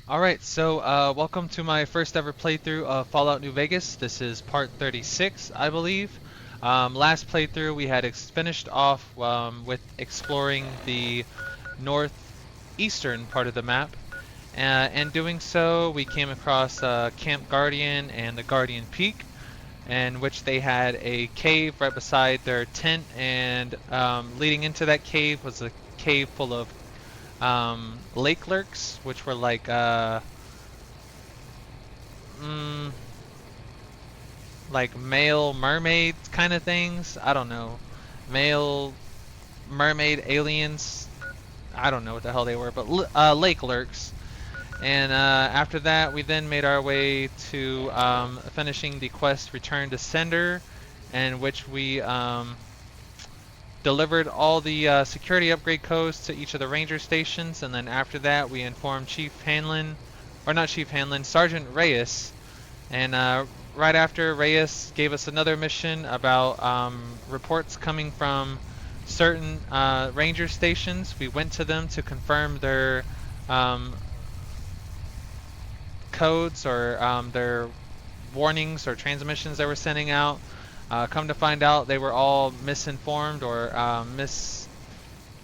Alright, so welcome to my first ever playthrough of Fallout New Vegas. This is part 36, I believe. Last playthrough we had finished off with exploring the northeastern part of the map. In doing so, we came across Camp Guardian and the Guardian Peak, in which they had a cave right beside their tent, and leading into that cave was a cave full of lake lurks, which were mm, like male mermaid kind of things. I don't know. Male mermaid aliens. I don't know what the hell they were, but lake lurks. And after that, we then made our way to finishing the quest Return to Sender, in which we delivered all the security upgrade codes to each of the ranger stations. And then after that, we informed Chief Hanlon, or not Chief Hanlon, Sergeant Reyes. And right after, Reyes gave us another mission about reports coming from certain ranger stations. We went to them to confirm their um, codes or their warnings or transmissions they were sending out. Come to find out, they were all misinformed or what's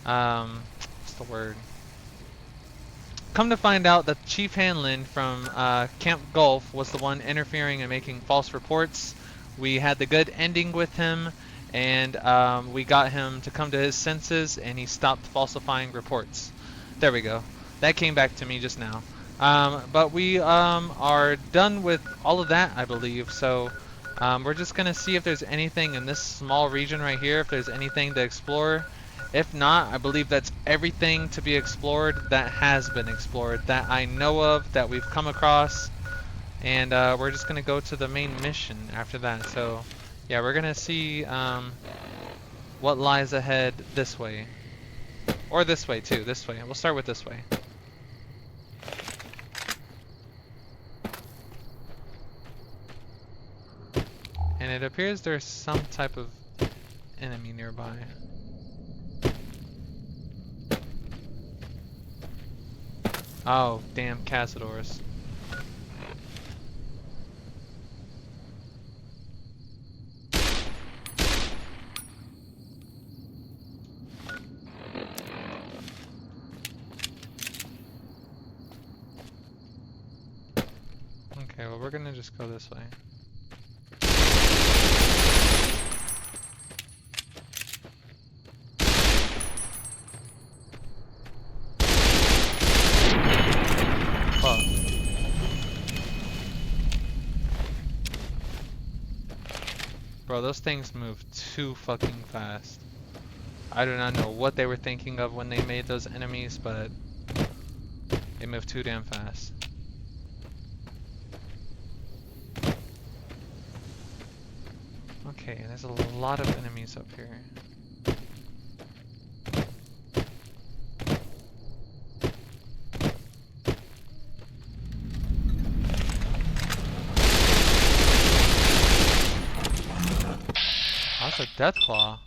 the word? Come to find out that Chief Hanlon from Camp Gulf was the one interfering and making false reports. We had the good ending with him, and we got him to come to his senses, and he stopped falsifying reports. There we go. That came back to me just now. But we are done with all of that, I believe. So we're just going to see if there's anything in this small region right here, if there's anything to explore. If not, I believe that's everything to be explored that has been explored, that I know of, that we've come across. And we're just going to go to the main mission after that. So yeah, we're going to see what lies ahead this way. Or this way too, this way. We'll start with this way. And it appears there's some type of enemy nearby. Oh, damn cazadors. Okay, well we're gonna just go this way. Fuck. Bro, those things move too fucking fast. I do not know what they were thinking of when they made those enemies, but they move too damn fast. Okay, there's a lot of enemies up here. That's a death claw.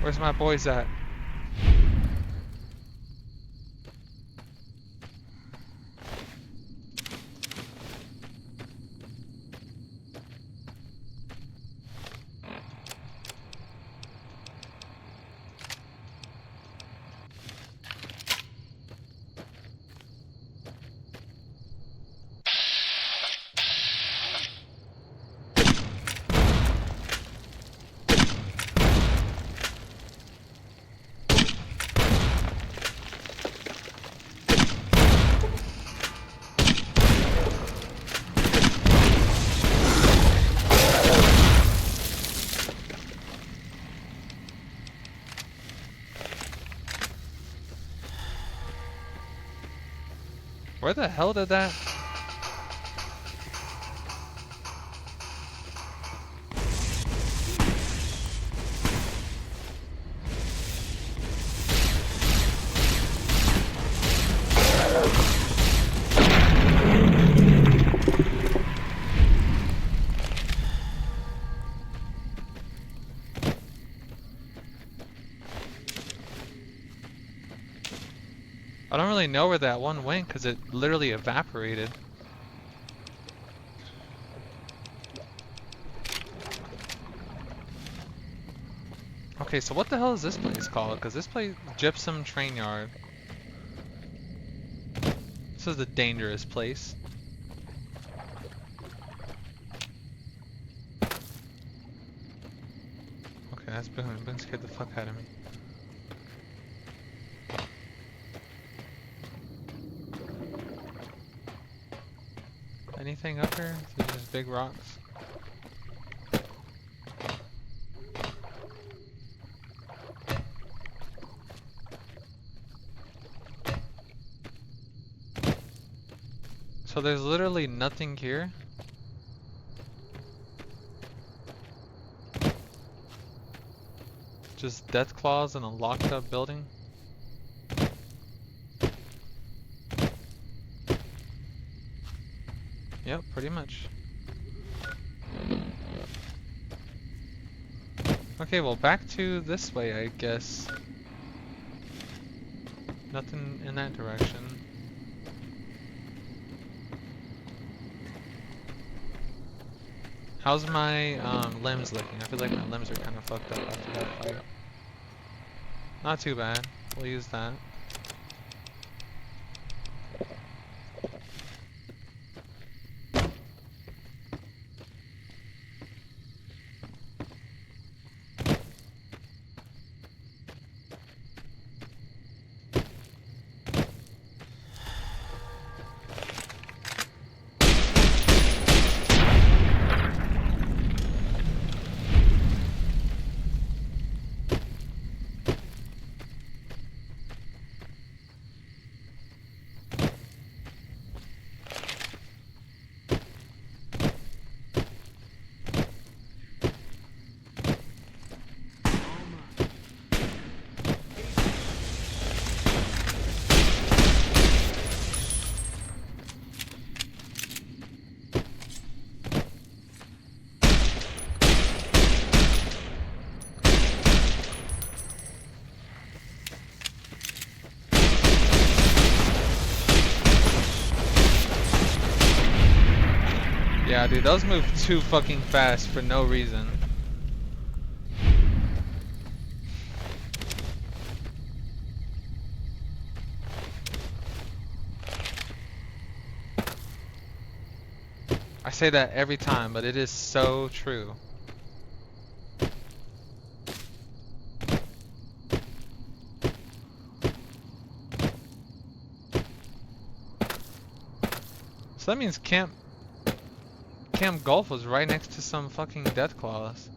Where's my boys at? Where the hell did that? I don't really know where that one went because it literally evaporated. Okay, so what the hell is this place called? Because this place, Gypsum Train Yard. This is a dangerous place. Okay, that's been scared the fuck out of me. Anything up here? These are just big rocks. So there's literally nothing here? Just death claws in a locked up building? Yep, pretty much. Okay, well back to this way, I guess. Nothing in that direction. How's my limbs looking? I feel like my limbs are kind of fucked up after that fight. Not too bad. We'll use that. Yeah, dude, those move too fucking fast for no reason. I say that every time, but it is so true. So that means Camp Gulf was right next to some fucking death claws.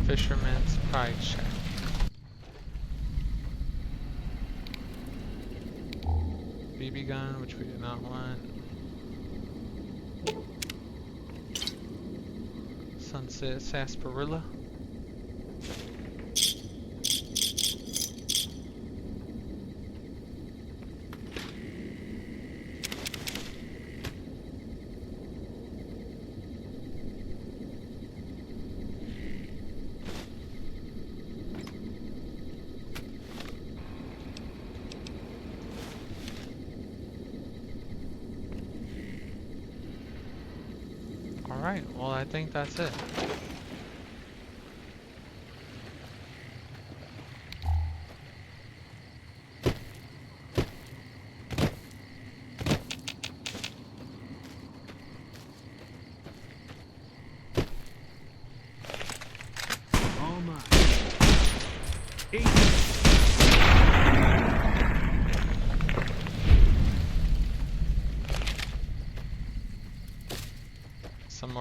Fisherman's Pride Shack. BB gun, which we do not want. Sunset sarsaparilla. Alright, well I think that's it. All mine. 8.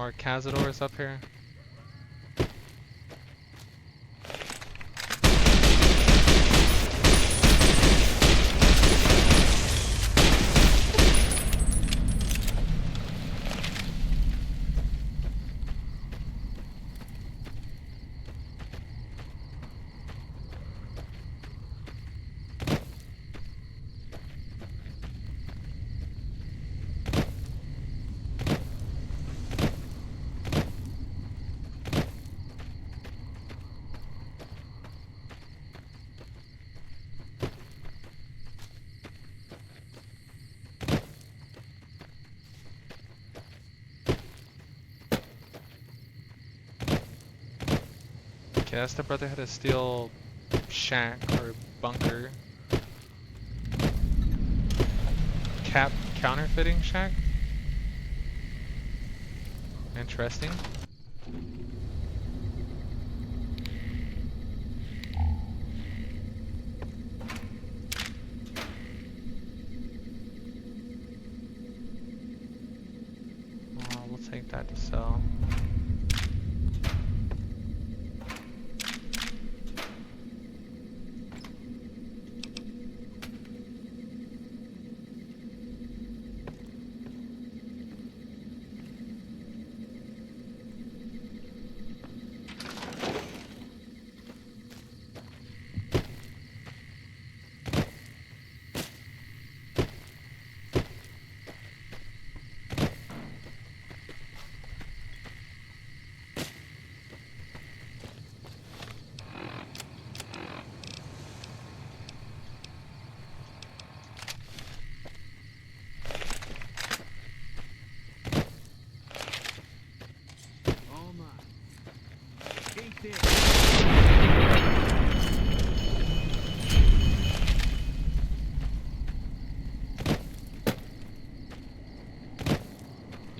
more cazadors up here. Okay, that's the Brotherhood of Steel shack or bunker. Cap counterfeiting shack? Interesting. We'll take that to sell.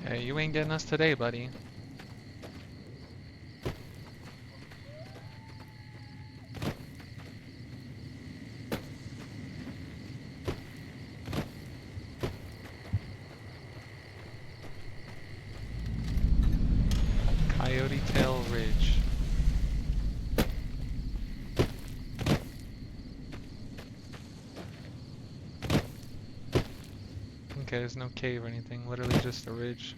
Hey, you ain't getting us today, buddy. Coyote Tail Ridge. Okay, there's no cave or anything, literally just a ridge.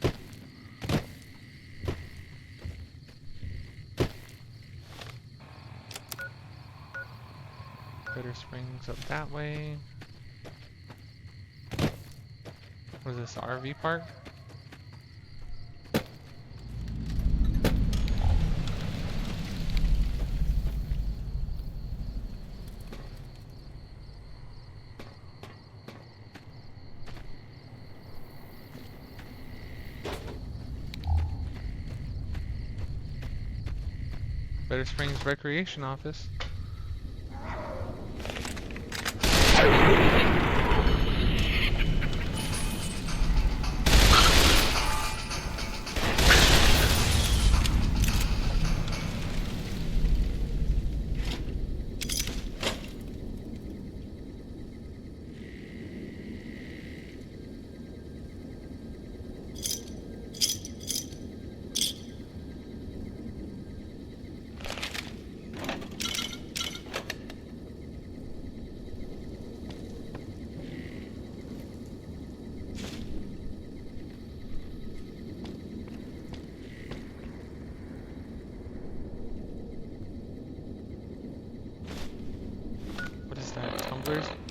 Bitter Springs up that way. What is this, RV park? Bitter Springs Recreation Office.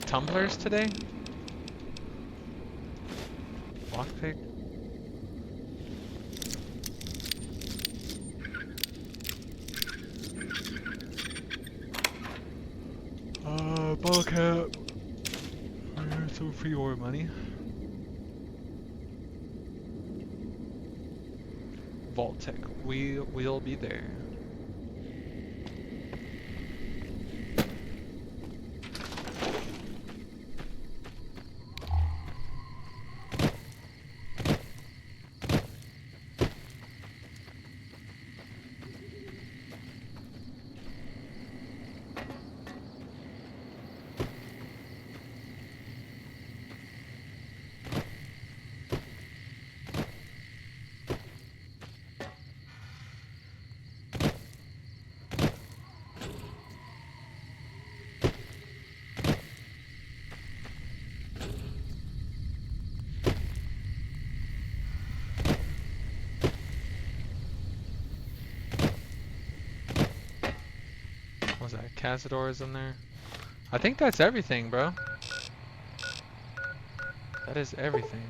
Tumblers today? Lockpick? Bottle cap. Some free ore money. Vault Tech. We'll be there. that? Cazador is in there. I think that's everything, bro. That is everything.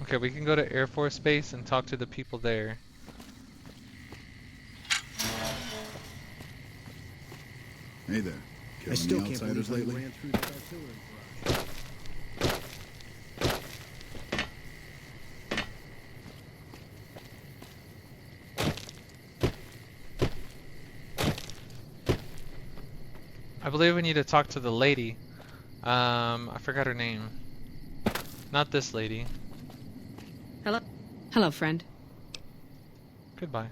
Okay, we can go to Air Force Base and talk to the people there. Hey there. Killing any outsiders lately? I believe we need to talk to the lady. I forgot her name. Not this lady. Hello? Hello, friend. Goodbye.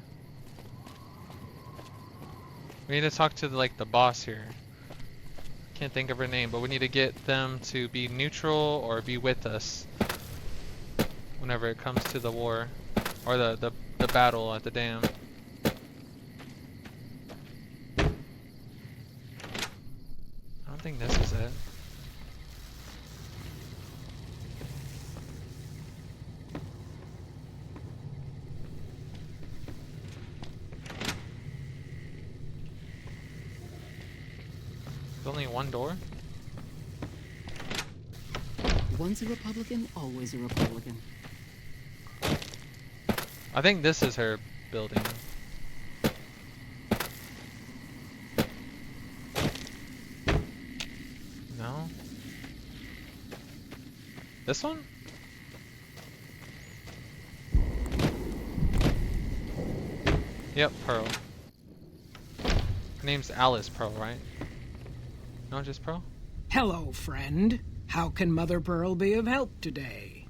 We need to talk to the boss here. Can't think of her name, but we need to get them to be neutral or be with us whenever it comes to the war or the battle at the dam. I don't think this is it. There's only one door? Once a Republican, always a Republican. I think this is her building. No? This one? Yep, Pearl. Her name's Alice Pearl, right? No, just Pearl? Hello, friend. How can Mother Pearl be of help today?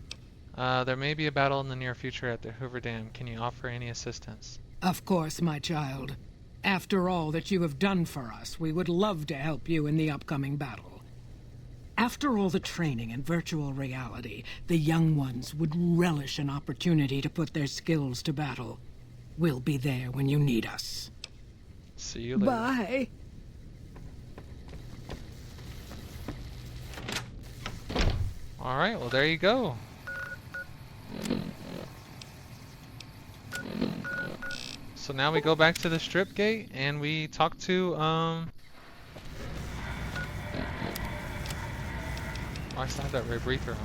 There may be a battle in the near future at the Hoover Dam. Can you offer any assistance? Of course, my child. After all that you have done for us, we would love to help you in the upcoming battle. After all the training in virtual reality, the young ones would relish an opportunity to put their skills to battle. We'll be there when you need us. See you later. Bye. Alright, well there you go. So now we go back to the strip gate and we talk to oh, I still have that rebreather on.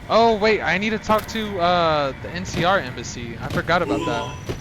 Oh wait, I need to talk to the NCR embassy. I forgot about that.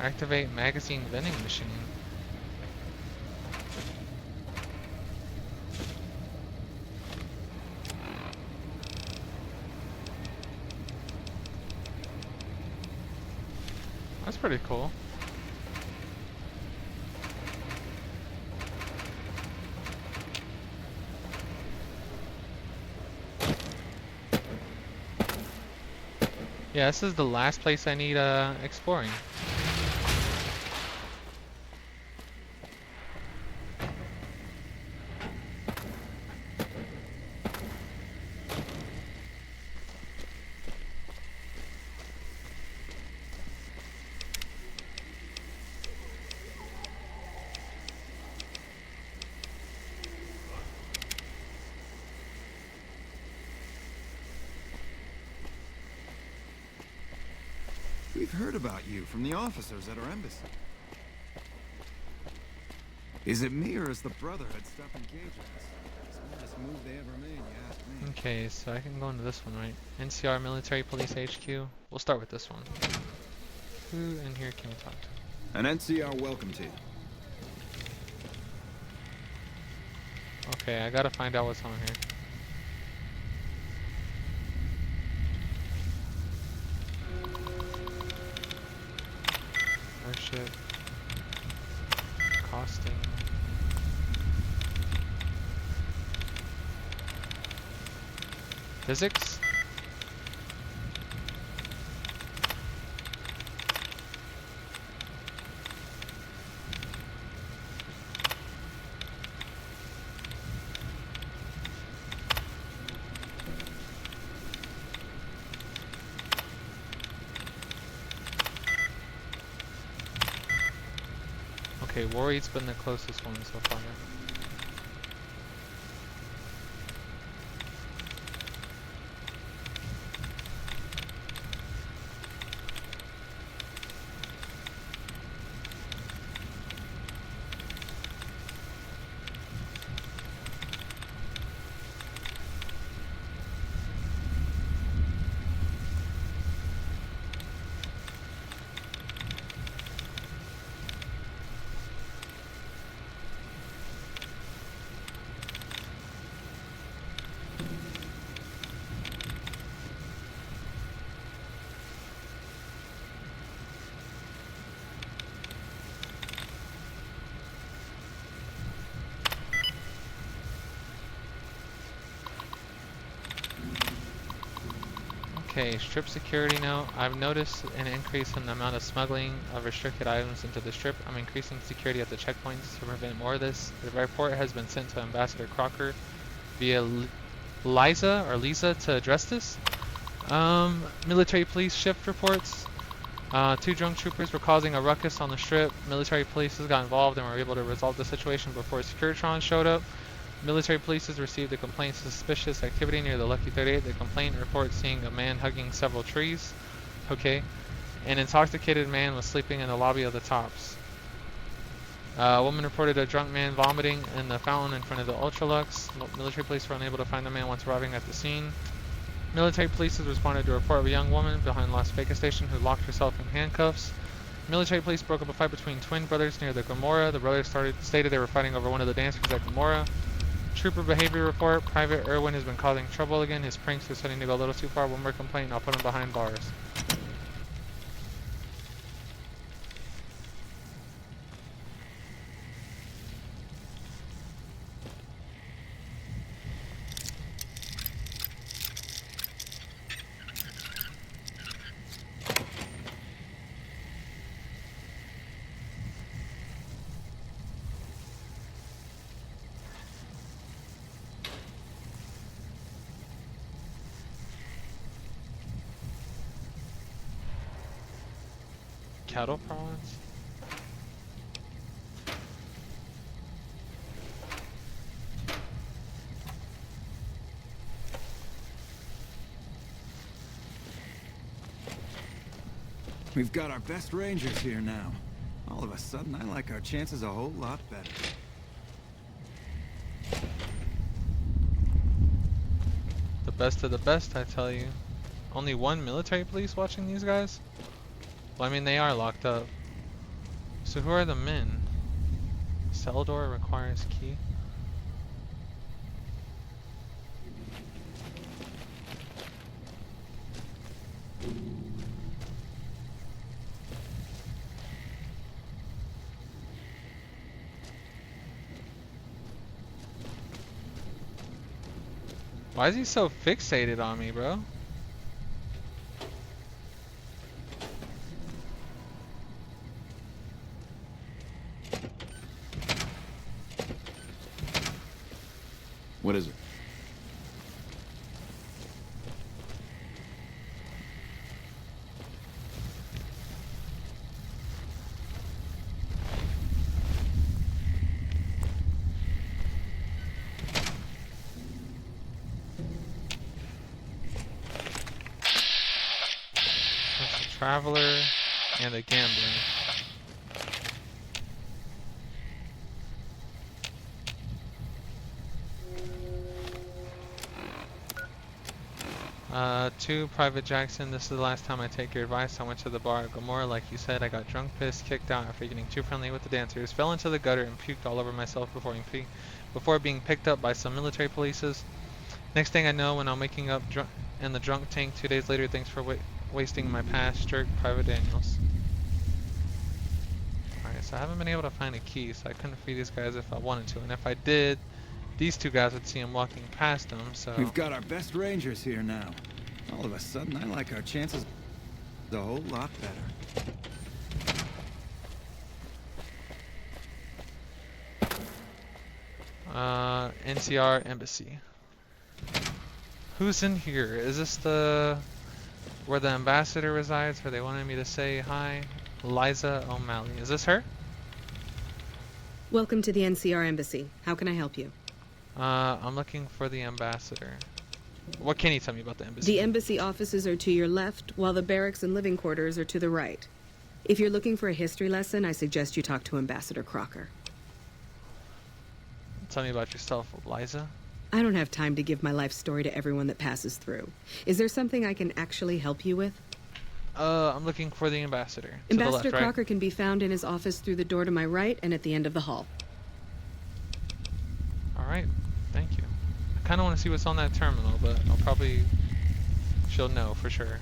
Activate magazine vending machine. That's pretty cool. Yeah, this is the last place I need exploring. We've heard about you from the officers at our embassy. Is it me or is the Brotherhood stuff engaging us? Smartest move they ever made, you ask me. Okay, so I can go into this one, right? NCR Military Police HQ. We'll start with this one. Who in here can we talk to? An NCR welcome to you. Okay, I gotta find out what's on here. Ship. Costing. Physics? Okay, Worried's been the closest one so far. Okay, strip security note. I've noticed an increase in the amount of smuggling of restricted items into the strip. I'm increasing security at the checkpoints to prevent more of this. The report has been sent to Ambassador Crocker via Lisa to address this. Military police shift reports. Two drunk troopers were causing a ruckus on the strip. Military police got involved and were able to resolve the situation before Securitron showed up. Military police has received a complaint of suspicious activity near the Lucky 38. The complaint reports seeing a man hugging several trees. Okay. An intoxicated man was sleeping in the lobby of the Tops. A woman reported a drunk man vomiting in the fountain in front of the Ultralux. Military police were unable to find the man once arriving at the scene. Military police has responded to a report of a young woman behind Las Vegas station who locked herself in handcuffs. Military police broke up a fight between twin brothers near the Gomorrah. The brothers stated they were fighting over one of the dancers at Gomorrah. Trooper behavior report. Private Irwin has been causing trouble again. His pranks are starting to go a little too far. One more complaint and I'll put him behind bars. Cattle province? We've got our best rangers here now. All of a sudden, I like our chances a whole lot better. The best of the best, I tell you. Only one military police watching these guys? Well, I mean, they are locked up. So who are the men? Cell door requires key. Why is he so fixated on me, bro? What is it? That's a traveler and a gambler. To Private Jackson, this is the last time I take your advice. I went to the bar at Gomorrah, like you said. I got drunk, pissed, kicked out after getting too friendly with the dancers, fell into the gutter and puked all over myself before being picked up by some military polices. Next thing I know, when I'm waking up in the drunk tank 2 days later, thanks for wasting my past, jerk, Private Daniels. So I haven't been able to find a key, so I couldn't free these guys if I wanted to. And if I did, these two guys would see him walking past them, so... We've got our best rangers here now. All of a sudden, I like our chances a whole lot better. NCR Embassy. Who's in here? Is this the... where the ambassador resides, where they wanted me to say hi? Liza O'Malley. Is this her? Welcome to the NCR Embassy. How can I help you? I'm looking for the ambassador. What can you tell me about the embassy? The embassy offices are to your left, while the barracks and living quarters are to the right. If you're looking for a history lesson, I suggest you talk to Ambassador Crocker. Tell me about yourself, Liza. I don't have time to give my life story to everyone that passes through. Is there something I can actually help you with? I'm looking for the ambassador. Ambassador to the left, Crocker right? can be found in his office through the door to my right and at the end of the hall. Alright, thank you. I kind of want to see what's on that terminal, but she'll know for sure.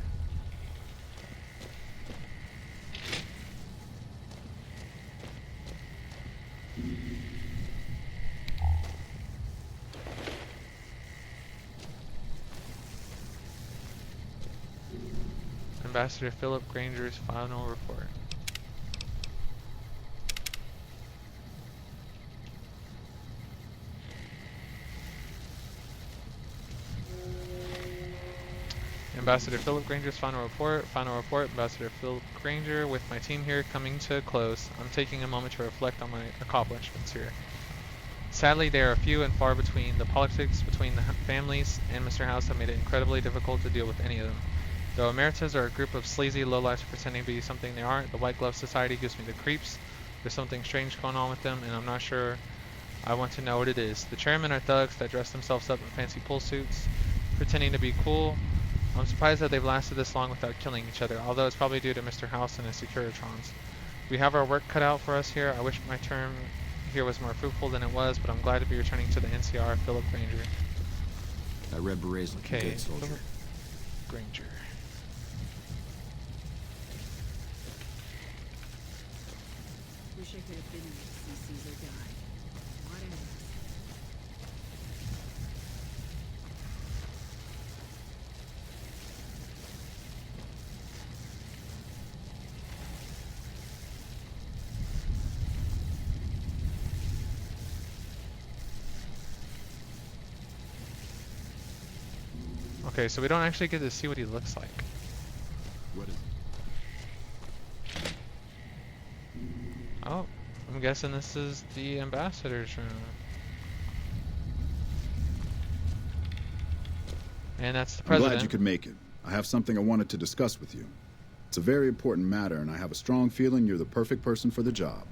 Ambassador Philip Granger's final report. Ambassador Philip Granger's final report. Final report, Ambassador Philip Granger, with my team here coming to a close. I'm taking a moment to reflect on my accomplishments here. Sadly, they are few and far between. The politics between the families and Mr. House have made it incredibly difficult to deal with any of them. Though emeritus are a group of sleazy lowlifes pretending to be something they aren't, the White Glove Society gives me the creeps. There's something strange going on with them, and I'm not sure I want to know what it is. The chairmen are thugs that dress themselves up in fancy pool suits, pretending to be cool. I'm surprised that they've lasted this long without killing each other, although it's probably due to Mr. House and his Securitrons. We have our work cut out for us here. I wish my term here was more fruitful than it was, but I'm glad to be returning to the NCR. Philip Granger. That red beret's looking Okay, good, soldier. Philip Granger. Wish I could have been there to see Caesar die. What an ass. Okay, so we don't actually get to see what he looks like. What is it? Oh, I'm guessing this is the ambassador's room. And that's the I'm president. glad you could make it. I have something I wanted to discuss with you. It's a very important matter, and I have a strong feeling you're the perfect person for the job.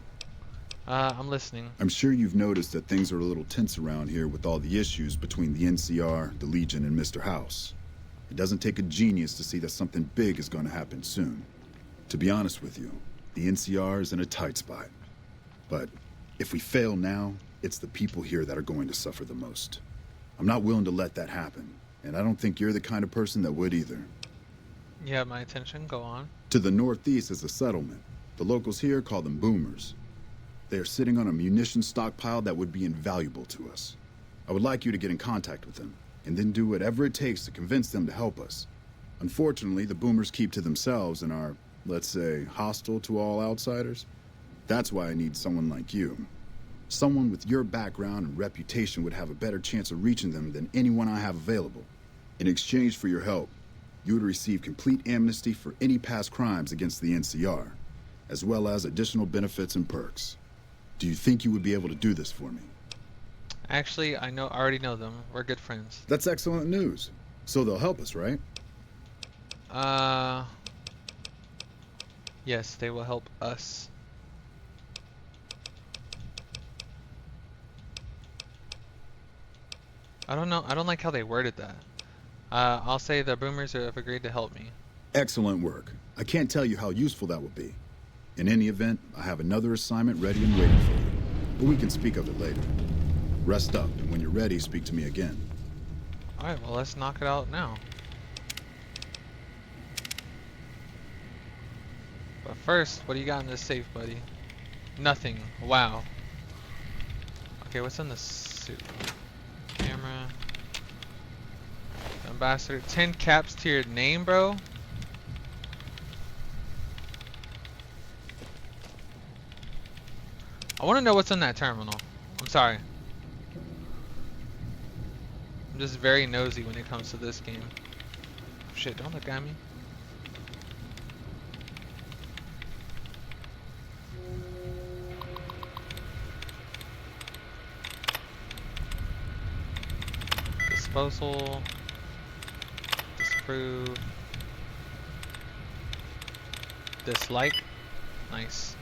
I'm listening. I'm sure you've noticed that things are a little tense around here with all the issues between the NCR, the Legion, and Mr. House. It doesn't take a genius to see that something big is going to happen soon. To be honest with you, the NCR is in a tight spot. But if we fail now, it's the people here that are going to suffer the most. I'm not willing to let that happen, and I don't think you're the kind of person that would either. You have my attention, go on. To the northeast is a settlement. The locals here call them boomers. They are sitting on a munitions stockpile that would be invaluable to us. I would like you to get in contact with them, and then do whatever it takes to convince them to help us. Unfortunately, the boomers keep to themselves and are, let's say, hostile to all outsiders. That's why I need someone like you. Someone with your background and reputation would have a better chance of reaching them than anyone I have available. In exchange for your help, you would receive complete amnesty for any past crimes against the NCR, as well as additional benefits and perks. Do you think you would be able to do this for me? Actually, I already know them. We're good friends. That's excellent news. So they'll help us, right? Yes, they will help us. I don't know. I don't like how they worded that. I'll say the boomers have agreed to help me. Excellent work. I can't tell you how useful that will be. In any event, I have another assignment ready and waiting for you. But we can speak of it later. Rest up, and when you're ready, speak to me again. Alright, well, let's knock it out now. But first, what do you got in this safe, buddy? Nothing. Wow. Okay, what's in the suit? Camera. Ambassador. 10 caps to your name, bro? I want to know what's in that terminal. I'm sorry. I'm just very nosy when it comes to this game. Shit, don't look at me. Disposal. Disapprove. Dislike. Nice.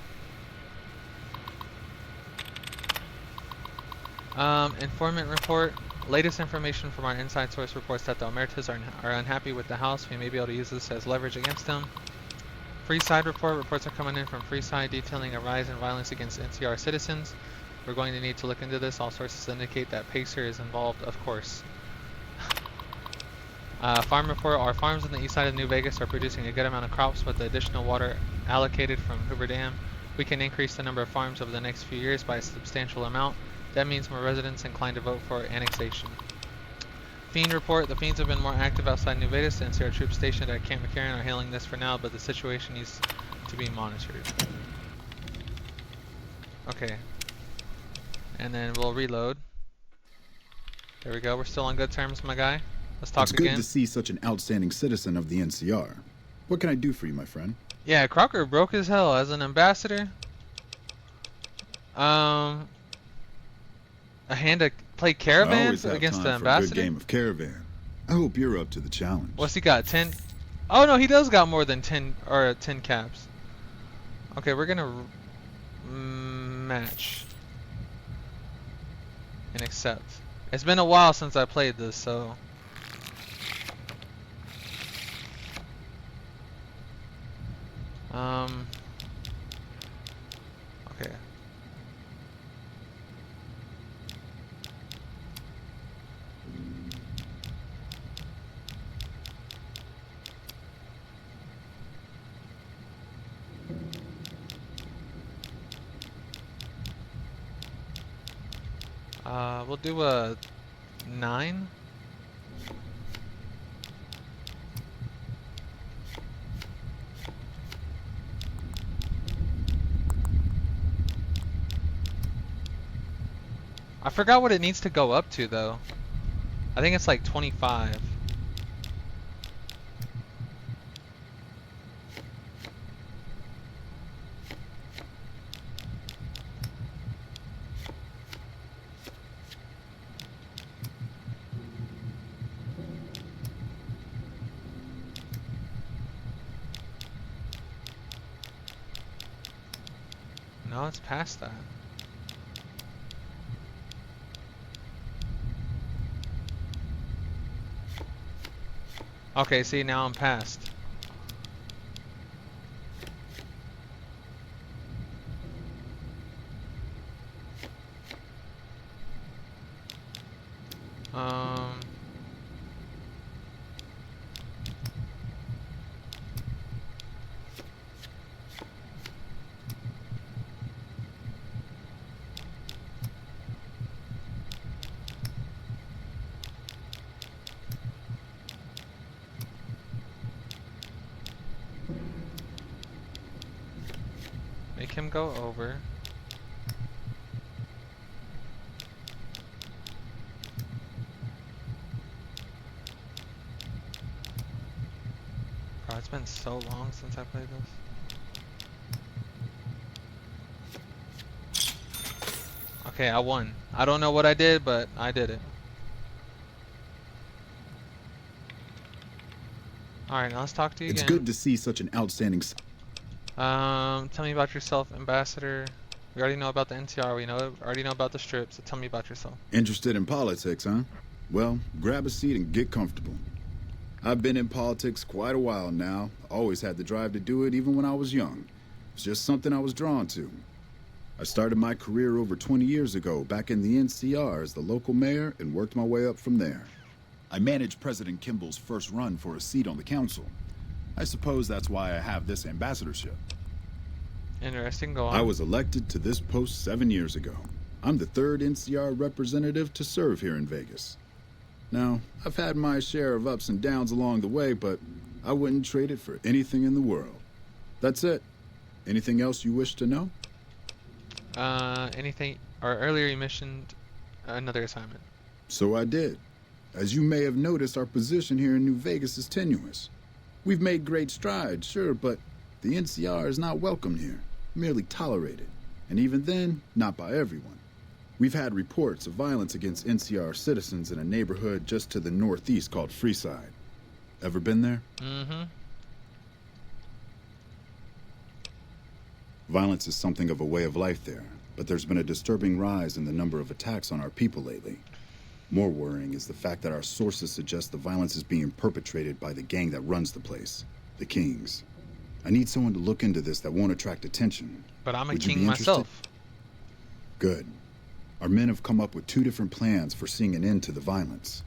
Informant report. Latest information from our inside source reports that the Omertas are unhappy with the house. We may be able to use this as leverage against them. Free Side report. Reports are coming in from Free Side detailing a rise in violence against NCR citizens. We're going to need to look into this. All sources indicate that Pacer is involved, of course. Farm report. Our farms on the east side of New Vegas are producing a good amount of crops with the additional water allocated from Hoover Dam. We can increase the number of farms over the next few years by a substantial amount. That means more residents inclined to vote for annexation. Fiend report. The Fiends have been more active outside New Vegas. The NCR troops stationed at Camp McCarran are handling this for now, but the situation needs to be monitored. Okay. And then we'll reload. There we go. We're still on good terms, my guy. Let's talk again. It's good to see such an outstanding citizen of the NCR. What can I do for you, my friend? Yeah, Crocker broke as hell as an ambassador. A hand to play Caravan against the ambassador? A good game of Caravan. I hope you're up to the challenge. What's he got? 10? Oh no, he does got more than 10 or 10 caps. Okay, we're gonna match and accept. It's been a while since I played this, so okay. We'll do a 9. I forgot what it needs to go up to though. I think it's like 25. No, it's past that. Okay, see, now I'm past. Make him go over. Bro, it's been so long since I played this. Okay, I won. I don't know what I did, but I did it. Alright, now let's talk to you again. It's good to see such an outstanding... Tell me about yourself, Ambassador. We already know about the NTR, already know about the strip, so tell me about yourself. Interested in politics, huh? Well, grab a seat and get comfortable. I've been in politics quite a while now. Always had the drive to do it even when I was young. It's just something I was drawn to. I started my career over 20 years ago, back in the NCR as the local mayor, and worked my way up from there. I managed President Kimball's first run for a seat on the council. I suppose that's why I have this ambassadorship. Interesting. Go I on. was elected to this post 7 years ago. I'm the third NCR representative to serve here in Vegas. Now, I've had my share of ups and downs along the way, but I wouldn't trade it for anything in the world. That's it. Anything else you wish to know? Anything? Or earlier you mentioned another assignment. So I did. As you may have noticed, our position here in New Vegas is tenuous. We've made great strides, sure, but the NCR is not welcomed here, merely tolerated. And even then, not by everyone. We've had reports of violence against NCR citizens in a neighborhood just to the northeast called Freeside. Ever been there? Mm-hmm. Violence is something of a way of life there, but there's been a disturbing rise in the number of attacks on our people lately. More worrying is the fact that our sources suggest the violence is being perpetrated by the gang that runs the place, the Kings. I need someone to look into this that won't attract attention. But I'm a Would you king be interested? myself. Good. Our men have come up with 2 different plans for seeing an end to the violence.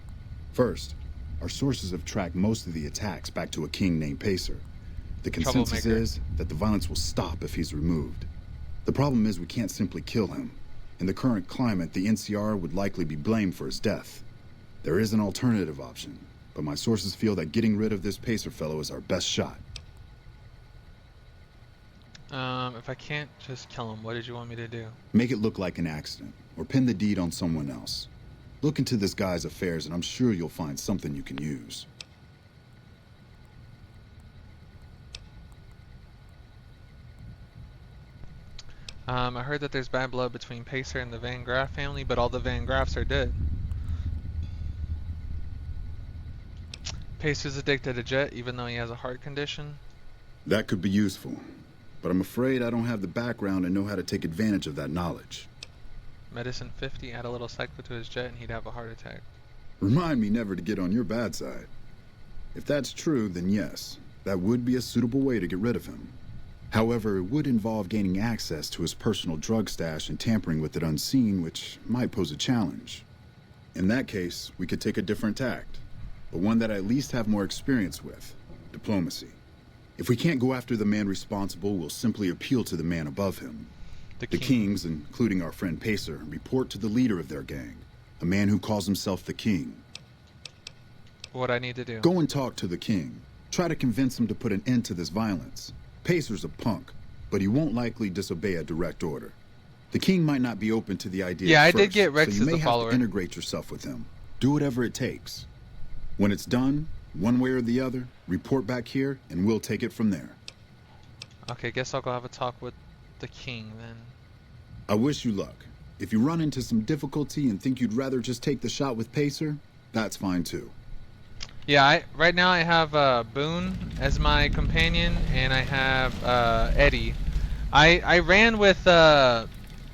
First, our sources have tracked most of the attacks back to a king named Pacer. The consensus Troublemaker. is that the violence will stop if he's removed. The problem is we can't simply kill him. In the current climate, the NCR would likely be blamed for his death. There is an alternative option, but my sources feel that getting rid of this Pacer fellow is our best shot. If I can't just kill him, what did you want me to do? Make it look like an accident, or pin the deed on someone else. Look into this guy's affairs, and I'm sure you'll find something you can use. I heard that there's bad blood between Pacer and the Van Graff family, but all the Van Graffs are dead. Pacer's addicted to Jet, even though he has a heart condition. That could be useful, but I'm afraid I don't have the background and know how to take advantage of that knowledge. Medicine 50, add a little cyclo to his Jet, and he'd have a heart attack. Remind me never to get on your bad side. If that's true, then yes, that would be a suitable way to get rid of him. However, it would involve gaining access to his personal drug stash and tampering with it unseen, which might pose a challenge. In that case, we could take a different tact, but one that I at least have more experience with: diplomacy. If we can't go after the man responsible, we'll simply appeal to the man above him. The Kings, including our friend Pacer, report to the leader of their gang, a man who calls himself the King. What I need to do? Go and talk to the King. Try to convince him to put an end to this violence. Pacer's a punk, but he won't likely disobey a direct order. The King might not be open to the idea Yeah, at I did first, get Rex so you as may the have follower. to integrate yourself with him. Do whatever it takes. When it's done, one way or the other, report back here, and we'll take it from there. Okay, guess I'll go have a talk with the King then. I wish you luck. If you run into some difficulty and think you'd rather just take the shot with Pacer, that's fine too. Yeah, right now I have Boone as my companion, and I have Eddie. I ran with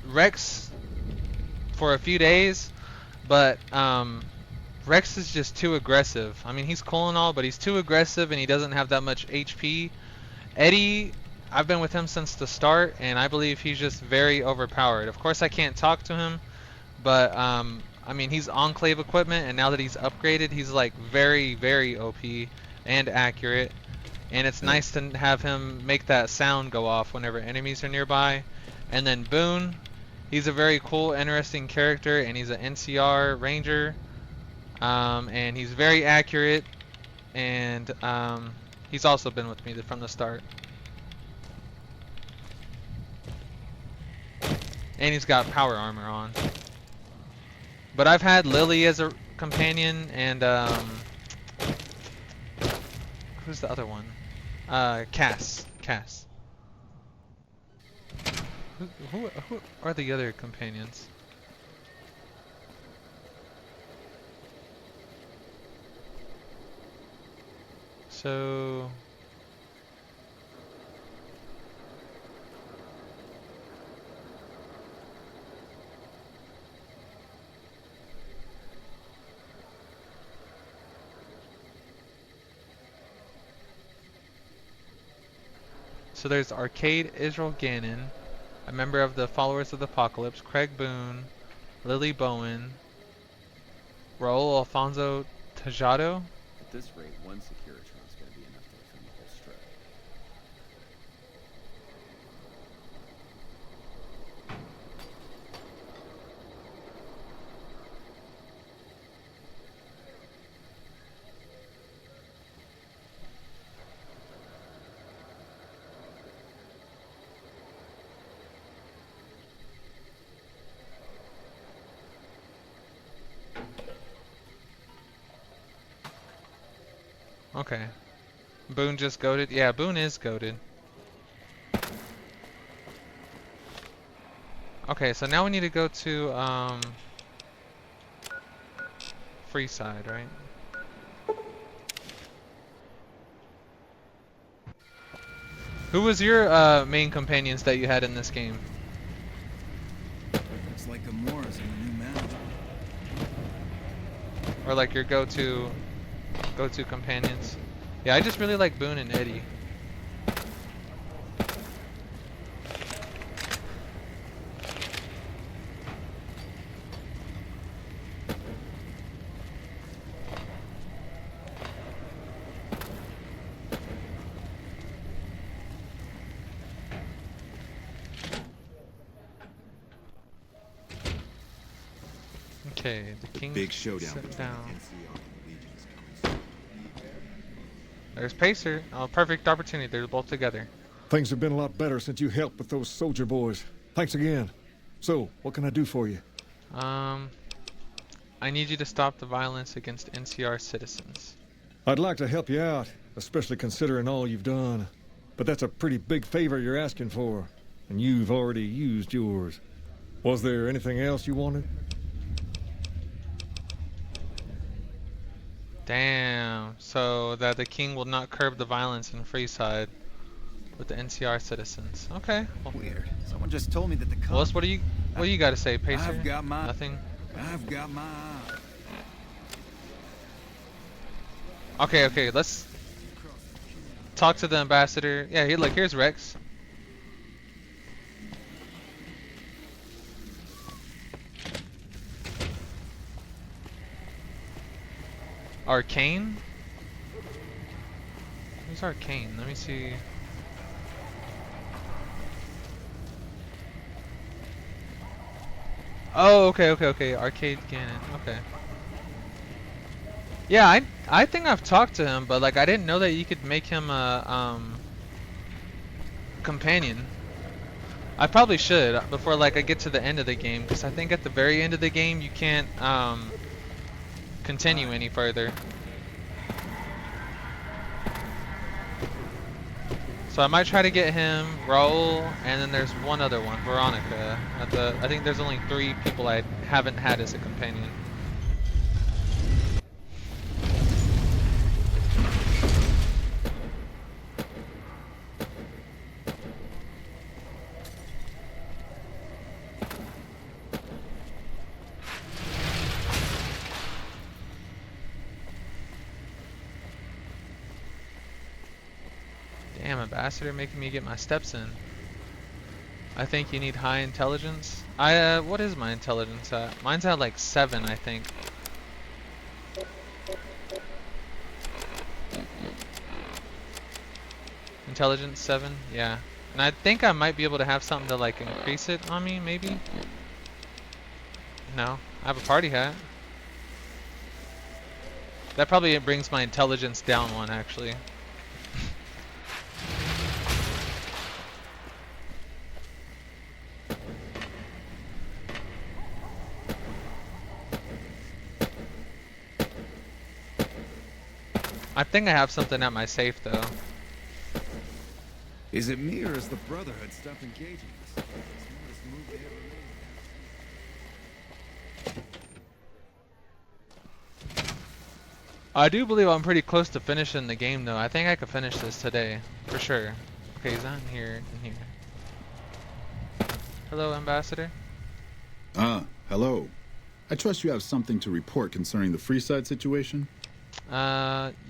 Rex for a few days, but Rex is just too aggressive. I mean, he's cool and all, but he's too aggressive, and he doesn't have that much HP. Eddie, I've been with him since the start, and I believe he's just very overpowered. Of course, I can't talk to him, but I mean, he's Enclave equipment, and now that he's upgraded, he's like very, very OP and accurate. And it's nice to have him make that sound go off whenever enemies are nearby. And then Boone, he's a very cool, interesting character, and he's an NCR Ranger. And he's very accurate, and he's also been with me from the start. And he's got power armor on. But I've had Lily as a companion, and who's the other one? Cass. Who are the other companions? So there's Arcade Israel Gannon, a member of the Followers of the Apocalypse, Craig Boone, Lily Bowen, Raul Alfonso Tejado. At this rate, one Securitron's going to be enough to defend the whole strip. Okay. Boone just goated. Yeah, Boone is goated. Okay, so now we need to go to Freeside, right? Who was your main companions that you had in this game? Looks like Amora's in a new manager. Or like your go-to companions? Yeah, I just really like Boone and Eddie. Okay, the king. Big showdown Sit between down. NCR and Legion's coming soon. There's Pacer. Oh, perfect opportunity. They're both together. Things have been a lot better since you helped with those soldier boys. Thanks again. So, what can I do for you? I need you to stop the violence against NCR citizens. I'd like to help you out, especially considering all you've done. But that's a pretty big favor you're asking for, and you've already used yours. Was there anything else you wanted? Damn. So that the king will not curb the violence in Freeside with the NCR citizens. Okay. Well, Weird. Someone just told me that the Willis, what do you got to say, Pacer? I've got my... Nothing. I've got my... Okay, let's talk to the ambassador. Yeah, look, here's Rex. Arcane? Who's Arcane? Let me see. Oh, okay. Arcade Ganon. Okay. Yeah, I think I've talked to him, but like I didn't know that you could make him a companion. I probably should before like I get to the end of the game, because I think at the very end of the game you can't continue any further. So I might try to get him, Raul, and then there's one other one, Veronica. I think there's only 3 people I haven't had as a companion. Damn, ambassador making me get my steps in. I think you need high intelligence. What is my intelligence at? Mine's at like 7, I think. Intelligence 7? Yeah. And I think I might be able to have something to like increase it on me, maybe? No. I have a party hat. That probably brings my intelligence down 1, actually. I think I have something at my safe though. Is it me or is the Brotherhood stopped engaging us? Smartest move they ever made. I do believe I'm pretty close to finishing the game though. I think I could finish this today, for sure. Okay, he's not in here, Hello, Ambassador. Hello. I trust you have something to report concerning the Freeside situation?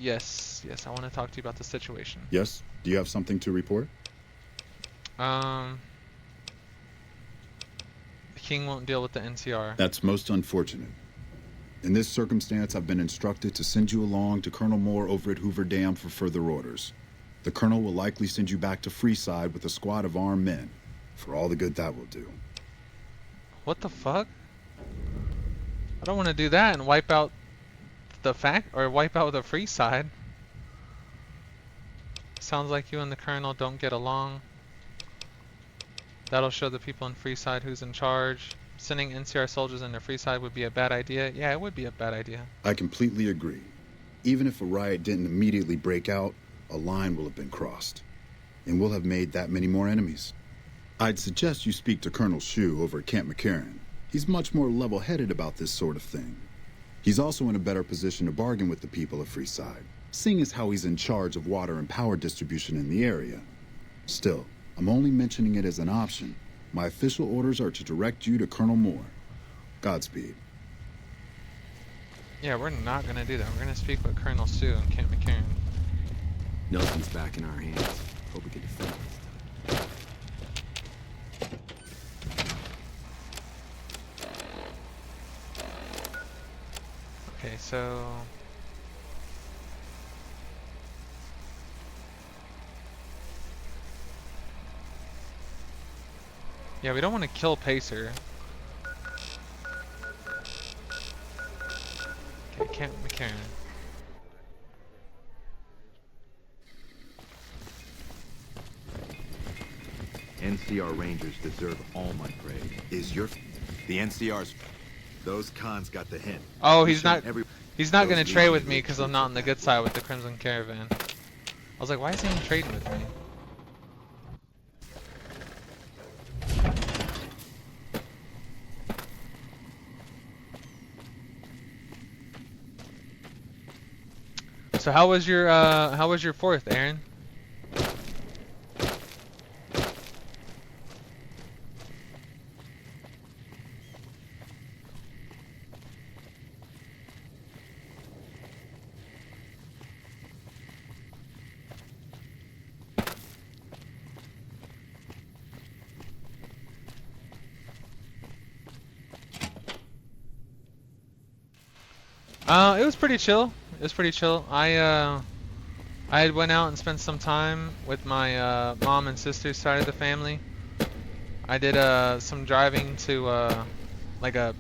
Yes, I want to talk to you about the situation. Yes? Do you have something to report? The king won't deal with the NCR. That's most unfortunate. In this circumstance, I've been instructed to send you along to Colonel Moore over at Hoover Dam for further orders. The Colonel will likely send you back to Freeside with a squad of armed men, for all the good that will do. What the fuck? I don't want to do that and wipe out the Freeside. Sounds like you and the Colonel don't get along. That'll show the people in Freeside who's in charge. Sending NCR soldiers into Freeside would be a bad idea. Yeah, it would be a bad idea. I completely agree. Even if a riot didn't immediately break out, a line will have been crossed. And we'll have made that many more enemies. I'd suggest you speak to Colonel Shu over at Camp McCarran. He's much more level-headed about this sort of thing. He's also in a better position to bargain with the people of Freeside, seeing as how he's in charge of water and power distribution in the area. Still, I'm only mentioning it as an option. My official orders are to direct you to Colonel Moore. Godspeed. Yeah, we're not gonna do that. We're gonna speak with Colonel Sue and Camp McCarran. Nothing's back in our hands. Hope we can defend it. Okay, so... yeah, we don't want to kill Pacer. Okay, Camp McCarran. NCR Rangers deserve all my praise. The NCR's... Those cons got the hint. Oh, he's not Those gonna trade with leaders me are because I'm not on the good side with the Crimson Caravan. I was like, why is he even trading with me? So how was your fourth, Aaron? It was pretty chill. It was pretty chill. I had went out and spent some time with my mom and sister's side of the family. I did some driving to like a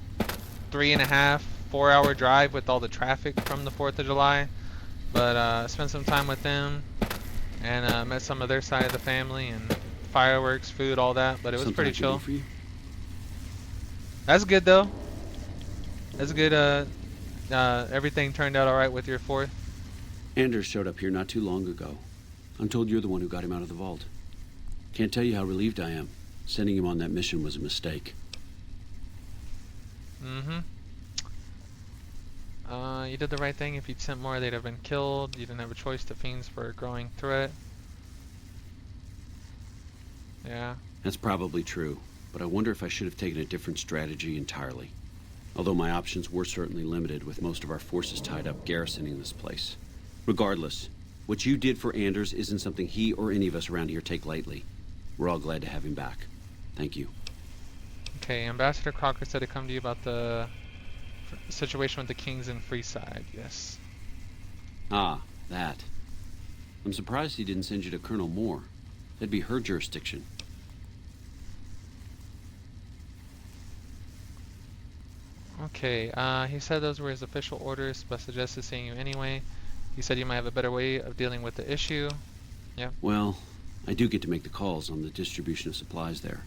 3.5, 4-hour drive with all the traffic from the 4th of July. But spent some time with them and met some of their side of the family and fireworks, food, all that. But it was pretty chill. That's good though. That's good. Everything turned out alright with your fourth? Anders showed up here not too long ago. I'm told you're the one who got him out of the vault. Can't tell you how relieved I am. Sending him on that mission was a mistake. Mm-hmm. You did the right thing. If you'd sent more, they'd have been killed. You didn't have a choice. The fiends were a growing threat. Yeah. That's probably true, but I wonder if I should have taken a different strategy entirely. Although my options were certainly limited, with most of our forces tied up garrisoning this place. Regardless, what you did for Anders isn't something he or any of us around here take lightly. We're all glad to have him back. Thank you. Okay, Ambassador Crocker said to come to you about the situation with the Kings in Freeside, yes. Ah, that. I'm surprised he didn't send you to Colonel Moore. That'd be her jurisdiction. Okay, he said those were his official orders, but suggested seeing you anyway. He said you might have a better way of dealing with the issue. Yeah. Well, I do get to make the calls on the distribution of supplies there.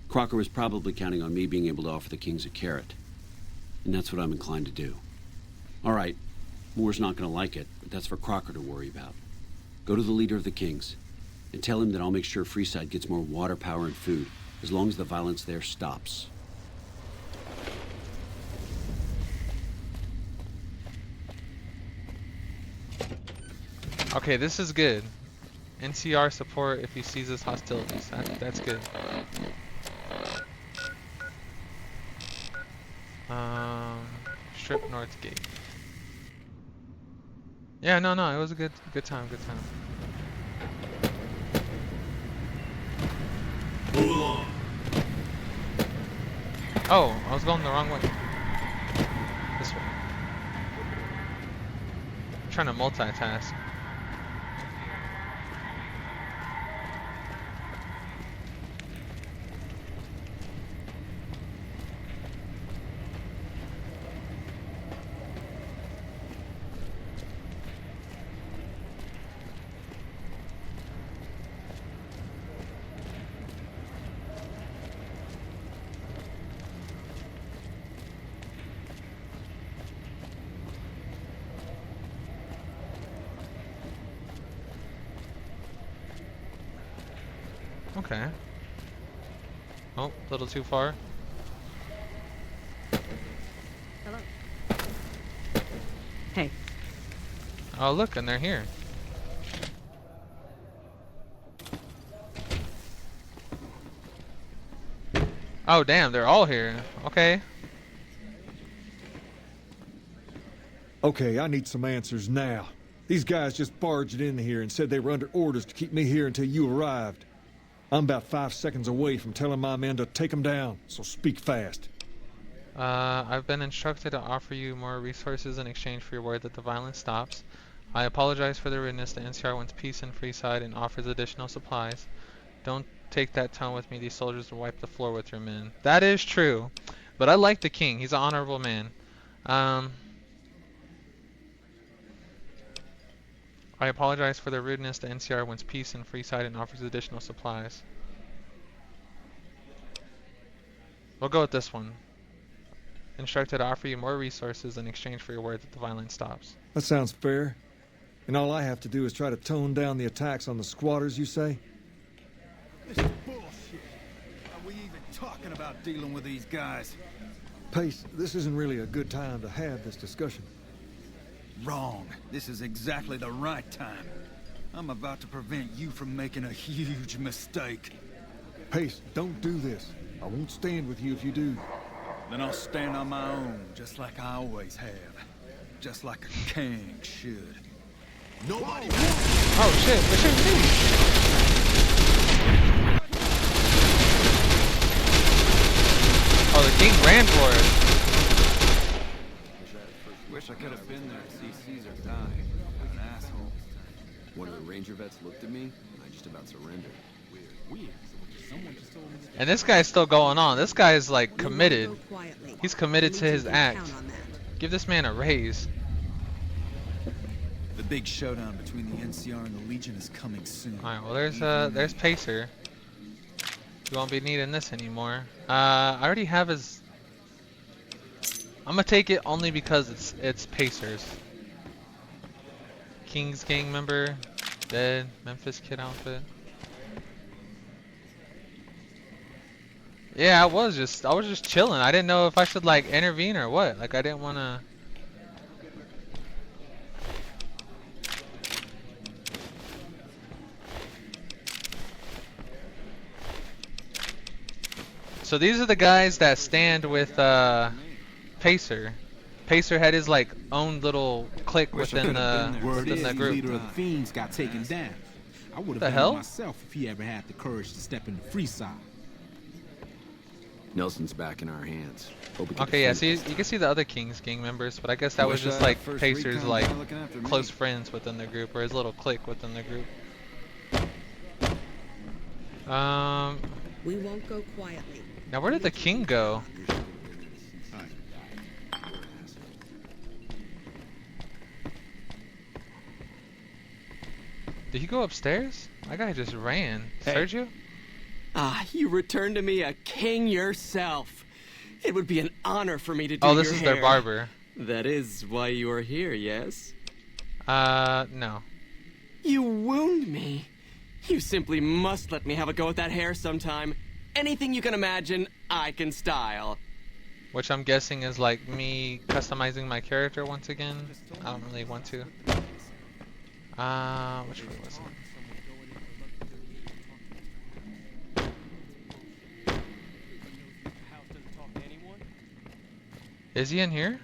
Crocker was probably counting on me being able to offer the Kings a carrot. And that's what I'm inclined to do. All right, Moore's not going to like it, but that's for Crocker to worry about. Go to the leader of the Kings and tell him that I'll make sure Freeside gets more water, power, and food, as long as the violence there stops. Okay, this is good. NCR support if he seizes hostilities. That's good. Strip North Gate. Yeah, no, it was a good time, good time. Oh, I was going the wrong way. This way. I'm trying to multitask. Okay. Oh, a little too far. Hello. Hey. Oh, look, and they're here. Oh, damn, they're all here. Okay. Okay, I need some answers now. These guys just barged in here and said they were under orders to keep me here until you arrived. I'm about 5 seconds away from telling my men to take them down, so speak fast. I've been instructed to offer you more resources in exchange for your word that the violence stops. I apologize for the rudeness. The NCR wants peace and free side and offers additional supplies. Don't take that tone with me. These soldiers will wipe the floor with your men. That is true. But I like the king. He's an honorable man. I apologize for the rudeness. The NCR wants peace and free side and offers additional supplies. We'll go with this one. Instructed to offer you more resources in exchange for your word that the violence stops. That sounds fair. And all I have to do is try to tone down the attacks on the squatters, you say? This is bullshit. Are we even talking about dealing with these guys? Pace, this isn't really a good time to have this discussion. Wrong. This is exactly the right time. I'm about to prevent you from making a huge mistake. Pace, don't do this. I won't stand with you if you do. Then I'll stand on my own, just like I always have. Just like a king should. Nobody. Oh shit, they're shooting me! Oh, the king ran for it. Wish I could have been there to see Caesar die. What an asshole. One of the ranger vets looked at me, and I just about surrendered. Weird. And this guy's still going on. This guy's like committed. He's committed to his act. Give this man a raise. The big showdown between the NCR and the Legion is coming soon. Alright, well there's Pacer. You won't be needing this anymore. I already have his. I'm gonna take it only because it's Pacers. King's gang member, dead. Memphis Kid outfit. Yeah, I was just chilling. I didn't know if I should like intervene or what. Like I didn't want to. So these are the guys that stand with Pacer. Pacer had his like own little clique within the group. Leader of the Fiends got taken down. I would have done it myself if he ever had the courage to step in the free side. Nelson's back in our hands. Okay, yeah, see, you can see the other King's gang members, but I guess that was just like Pacer's like close friends within the group, or his little clique within the group. We won't go quietly. Now where did the king go? Did he go upstairs? My guy just ran. Hey. Sergio? Ah, you returned to me a king yourself. It would be an honor for me to do Oh, this your is hair. their barber. That is why you are here, yes? No. You wound me. You simply must let me have a go at that hair sometime. Anything you can imagine, I can style. Which I'm guessing is like me customizing my character once again. I don't really want to. Which way was it? Is he in here?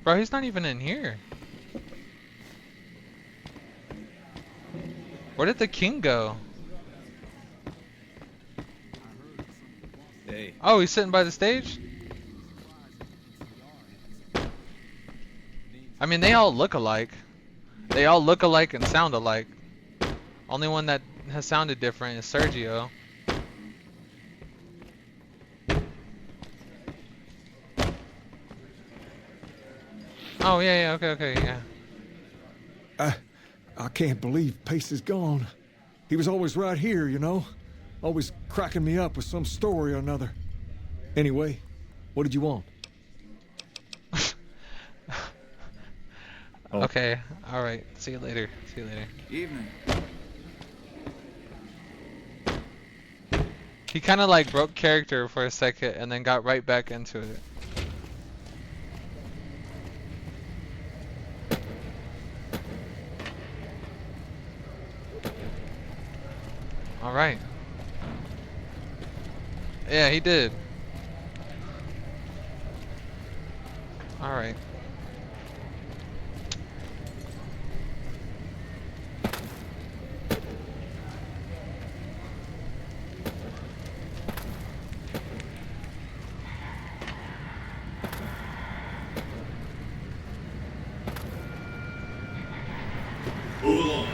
Bro, he's not even in here. Where did the king go? Hey. Oh, he's sitting by the stage? I mean, they all look alike. They all look alike and sound alike. Only one that has sounded different is Sergio. Oh, yeah, okay, yeah. I can't believe Pace is gone. He was always right here, you know? Always cracking me up with some story or another. Anyway, what did you want? Okay, alright. See you later. See you later. Evening. He kind of like broke character for a second and then got right back into it. All right. Yeah, he did. All right. Move along.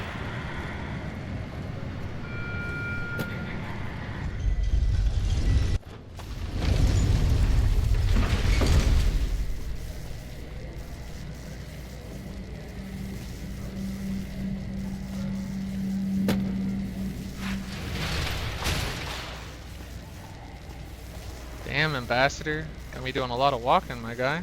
Damn, Ambassador. Gonna be doing a lot of walking, my guy.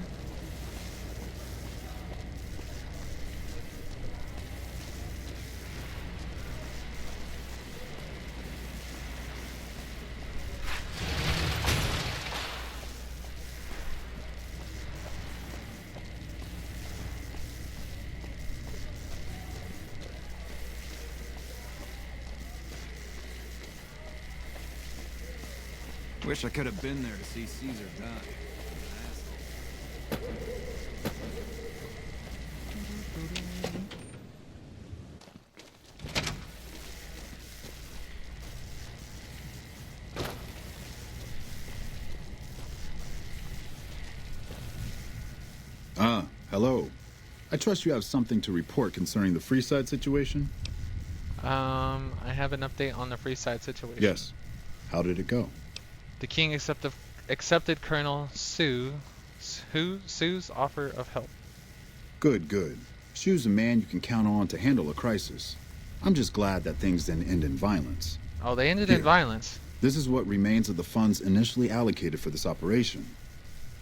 Wish I could have been there to see Caesar die. Ah, hello. I trust you have something to report concerning the Freeside situation? I have an update on the Freeside situation. Yes. How did it go? The king accepted Colonel Sue's offer of help. Good, good. Shu's a man you can count on to handle a crisis. I'm just glad that things didn't end in violence. Oh, they ended Here. in violence. This is what remains of the funds initially allocated for this operation.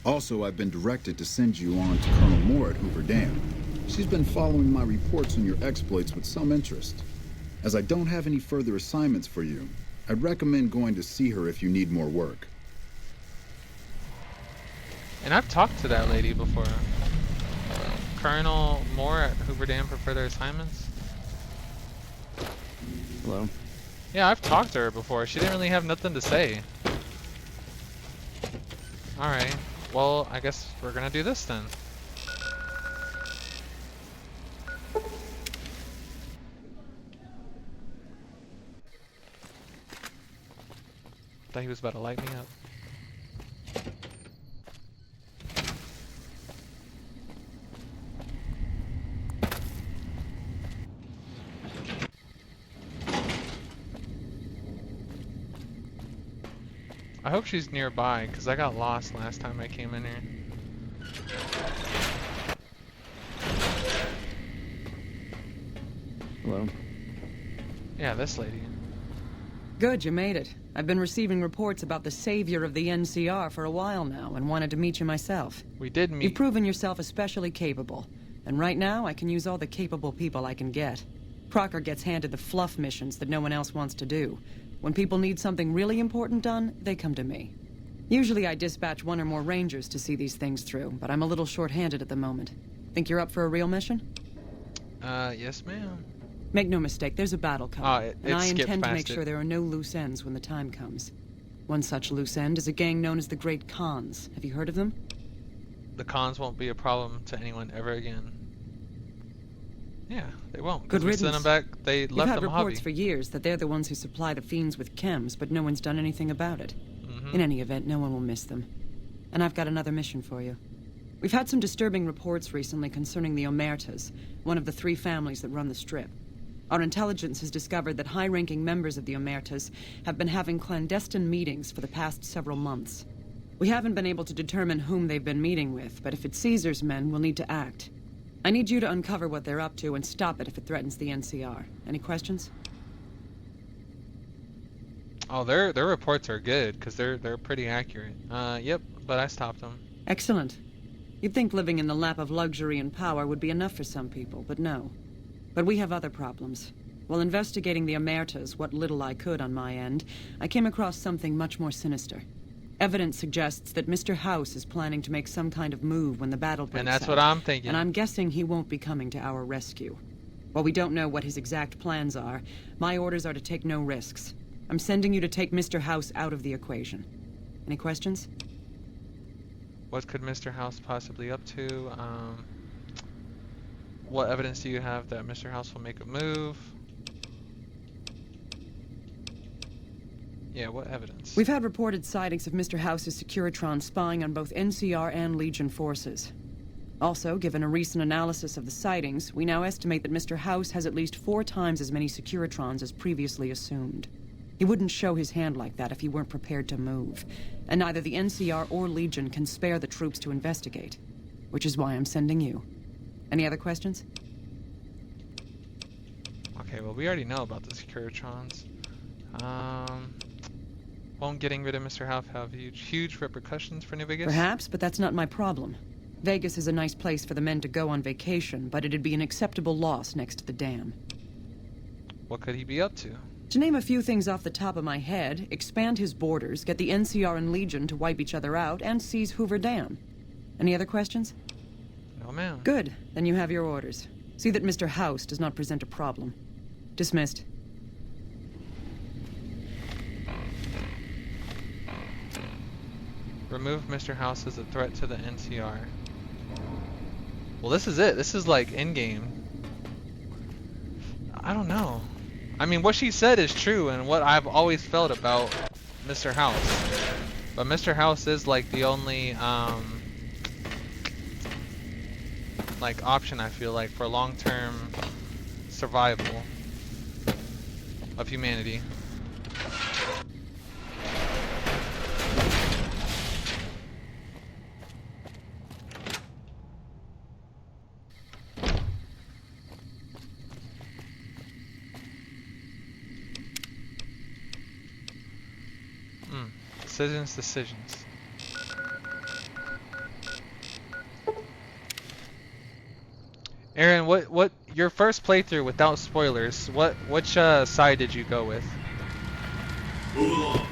Also, I've been directed to send you on to Colonel Moore at Hoover Dam. She's been following my reports on your exploits with some interest. As I don't have any further assignments for you, I'd recommend going to see her if you need more work. And I've talked to that lady before. Colonel Moore at Hoover Dam for further assignments. Hello. Yeah, I've talked to her before. She didn't really have nothing to say. Alright. Well, I guess we're gonna do this then. Thought he was about to light me up. I hope she's nearby, because I got lost last time I came in here. Hello. Yeah, this lady. Good, you made it. I've been receiving reports about the savior of the NCR for a while now, and wanted to meet you myself. We did meet. You've proven yourself especially capable, and right now I can use all the capable people I can get. Crocker gets handed the fluff missions that no one else wants to do. When people need something really important done, they come to me. Usually I dispatch one or more rangers to see these things through, but I'm a little short-handed at the moment. Think you're up for a real mission? Yes, ma'am. Make no mistake, there's a battle coming, and I intend to make it. sure there are no loose ends when the time comes. One such loose end is a gang known as the Great Khans. Have you heard of them? The Khans won't be a problem to anyone ever again. Yeah, they won't. Good We sent riddance. them back. They We've left had them reports hobby. for years that they're the ones who supply the fiends with chems, but no one's done anything about it. In any event, no one will miss them. And I've got another mission for you. We've had some disturbing reports recently concerning the Omertas, one of the 3 families that run the Strip. Our intelligence has discovered that high-ranking members of the Omertas have been having clandestine meetings for the past several months. We haven't been able to determine whom they've been meeting with, but if it's Caesar's men, we'll need to act. I need you to uncover what they're up to and stop it if it threatens the NCR. Any questions? Oh, their reports are good because they're pretty accurate. Yep, but I stopped them. Excellent. You'd think living in the lap of luxury and power would be enough for some people, but no. But we have other problems. while investigating the Omertas, what little I could on my end, I came across something much more sinister. Evidence suggests that Mr. House is planning to make some kind of move when the battle breaks out. And that's what I'm thinking. And I'm guessing he won't be coming to our rescue. While we don't know what his exact plans are, my orders are to take no risks. I'm sending you to take Mr. House out of the equation. Any questions? What could Mr. House possibly up to? What evidence do you have that Mr. House will make a move? Yeah, what evidence? We've had reported sightings of Mr. House's Securitron spying on both NCR and Legion forces. Also, given a recent analysis of the sightings, we now estimate that Mr. House has at least 4 times as many Securitrons as previously assumed. He wouldn't show his hand like that if he weren't prepared to move. And neither the NCR or Legion can spare the troops to investigate. Which is why I'm sending you. Any other questions? Okay, well, we already know about the Securitrons. Won't getting rid of Mr. House have huge repercussions for New Vegas? Perhaps, but that's not my problem. Vegas is a nice place for the men to go on vacation, but it'd be an acceptable loss next to the dam. What could he be up to? To name a few things off the top of my head, expand his borders, get the NCR and Legion to wipe each other out, and seize Hoover Dam. Any other questions? No, ma'am. Good. Then you have your orders. See that Mr. House does not present a problem. Dismissed. Remove Mr. House as a threat to the NCR. Well, this is it. This is like endgame. I don't know. I mean, what she said is true and what I've always felt about Mr. House. But Mr. House is like the only like option, I feel like, for long-term survival of humanity. Decisions. Aaron, what your first playthrough without spoilers? Which side did you go with? Move along.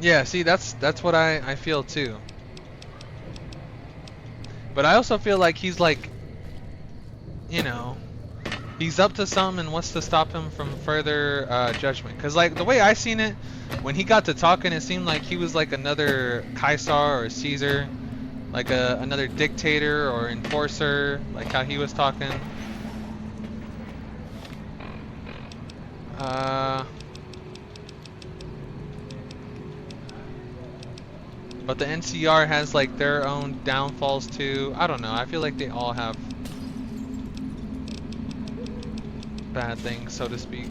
Yeah, see, that's what I feel too. But I also feel like he's like, you know, he's up to something and wants to stop him from further judgment. Cause like the way I seen it, when he got to talking, it seemed like he was like another Caesar or Caesar, like another dictator or enforcer, like how he was talking. But the NCR has like their own downfalls too. I don't know. I feel like they all have bad things, so to speak.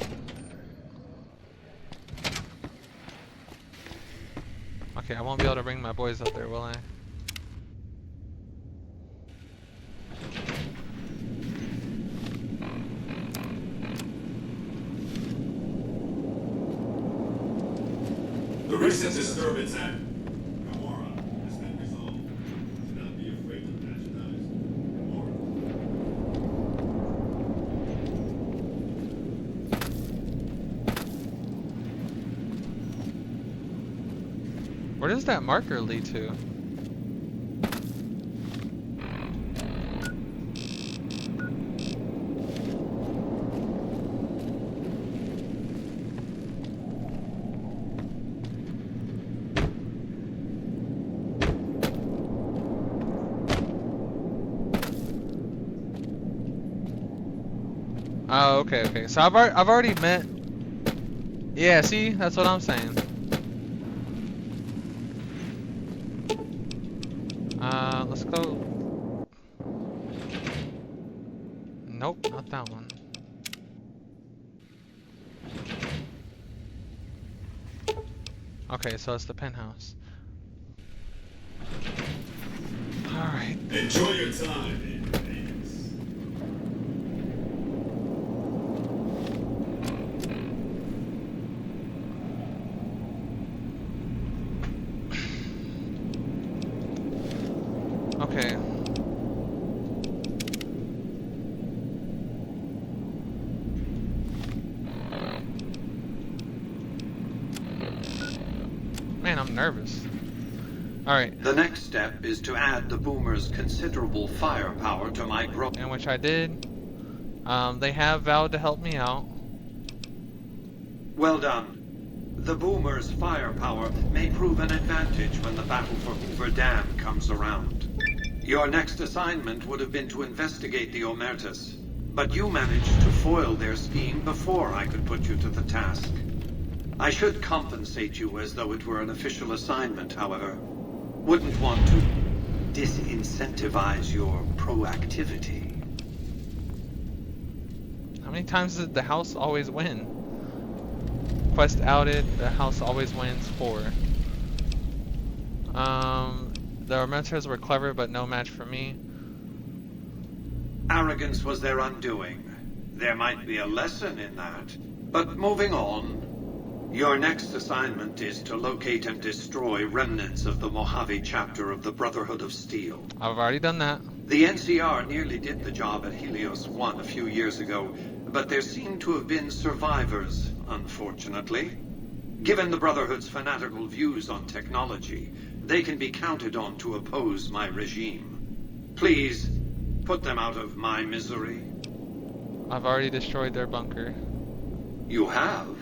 Okay, I won't be able to bring my boys up there, will I? The recent disturbance at Gamora has been resolved. Do not be afraid to patronize Gamora. Where does that marker lead to? Oh, okay. So I've already met. Yeah, see, that's what I'm saying. Let's go. Nope, not that one. Okay, so it's the penthouse. Alright. Enjoy your time in Vegas. Okay. Man, I'm nervous. Alright. The next step is to add the Boomers' considerable firepower to my growth. In which I did. They have vowed to help me out. Well done. The Boomers' firepower may prove an advantage when the battle for Hoover Dam comes around. Your next assignment would have been to investigate the Omertas, but you managed to foil their scheme before I could put you to the task. I should compensate you as though it were an official assignment, however. Wouldn't want to disincentivize your proactivity. How many times did the house always win? Quest outed, the house always wins 4. The Omertas were clever, but no match for me. Arrogance was their undoing. There might be a lesson in that. But moving on, your next assignment is to locate and destroy remnants of the Mojave chapter of the Brotherhood of Steel. I've already done that. The NCR nearly did the job at Helios 1 a few years ago, but there seem to have been survivors, unfortunately. Given the Brotherhood's fanatical views on technology, they can be counted on to oppose my regime. Please, put them out of my misery. I've already destroyed their bunker. You have?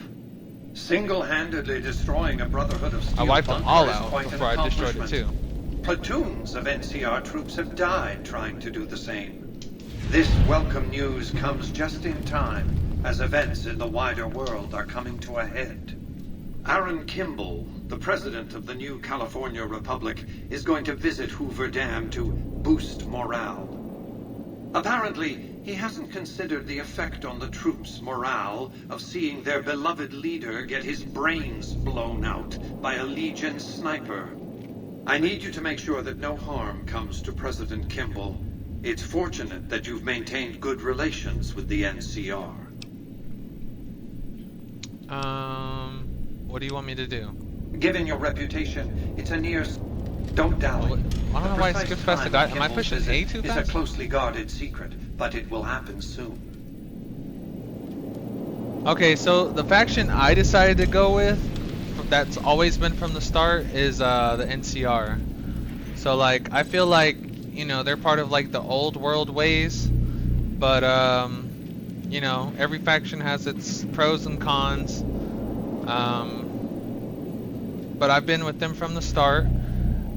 Single-handedly destroying a Brotherhood of Steel I wiped them bunker all is out quite an before I destroyed it too. Platoons of NCR troops have died trying to do the same. This welcome news comes just in time, as events in the wider world are coming to a head. Aaron Kimball, the president of the new California Republic, is going to visit Hoover Dam to boost morale. Apparently, he hasn't considered the effect on the troops' morale of seeing their beloved leader get his brains blown out by a Legion sniper. I need you to make sure that no harm comes to President Kimball. It's fortunate that you've maintained good relations with the NCR. What do you want me to do? Given your reputation, it's a near... Don't doubt it. I don't know why I skipped past the guy. Am I pushing A too fast? It's a closely guarded secret, but it will happen soon. Okay, so the faction I decided to go with, that's always been from the start, is the NCR. So like, I feel like, you know, they're part of like the old world ways, but you know, every faction has its pros and cons. But I've been with them from the start.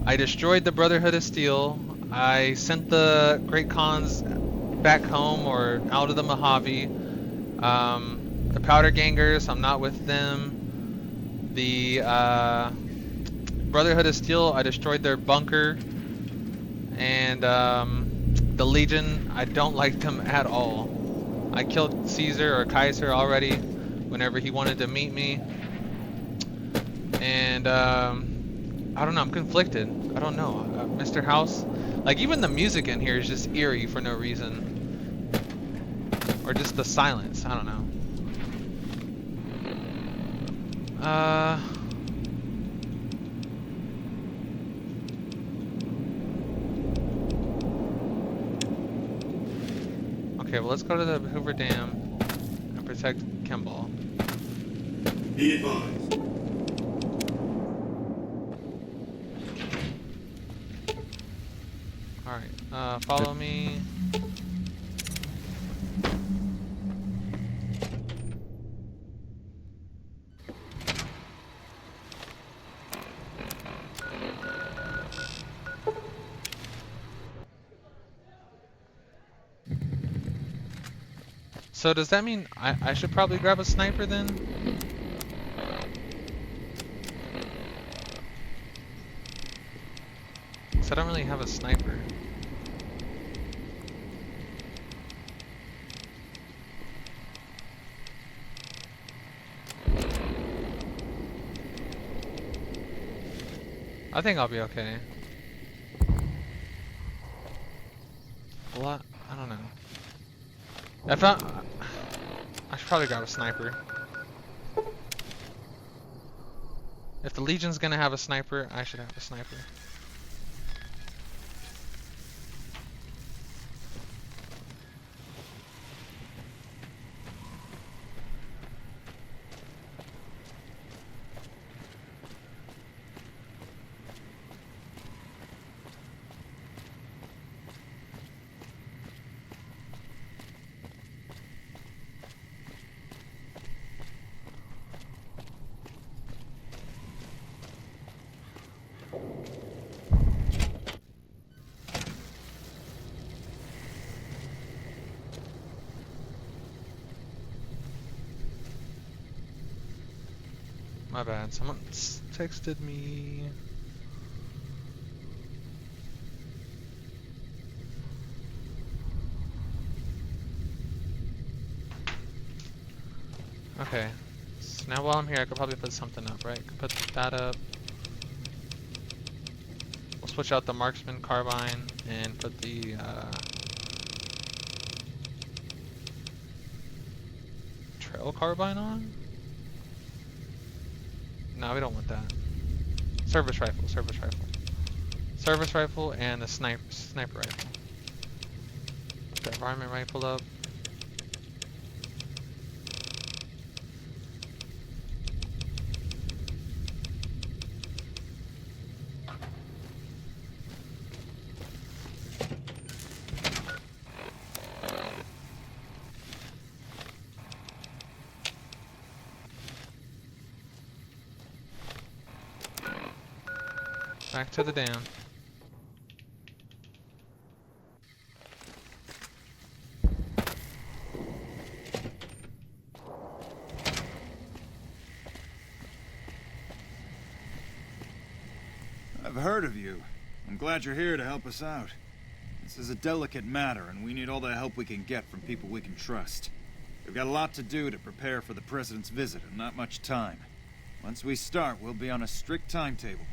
I destroyed the Brotherhood of Steel. I sent the Great Khans back home or out of the Mojave. The Powder Gangers, I'm not with them. The Brotherhood of Steel, I destroyed their bunker. And the Legion, I don't like them at all. I killed Caesar or Kaiser already whenever he wanted to meet me. And I don't know, I'm conflicted. I don't know. Mr. House, like even the music in here is just eerie for no reason. Or just the silence, I don't know. Okay, well let's go to the Hoover Dam and protect Kimball. Be advised. Alright, follow me. So does that mean I should probably grab a sniper then? Because I don't really have a sniper. I think I'll be okay. What? I don't know. If I should probably grab a sniper. If the Legion's gonna have a sniper, I should have a sniper. My bad, someone texted me. Okay, so now while I'm here I could probably put something up, right? Could put that up. We'll switch out the marksman carbine and put the trail carbine on? No, we don't want that. Service rifle, service rifle. Service rifle and a sniper rifle. Put that varmint rifle up. Back to the dam. I've heard of you. I'm glad you're here to help us out. This is a delicate matter, and we need all the help we can get from people we can trust. We've got a lot to do to prepare for the President's visit, and not much time. Once we start, we'll be on a strict timetable.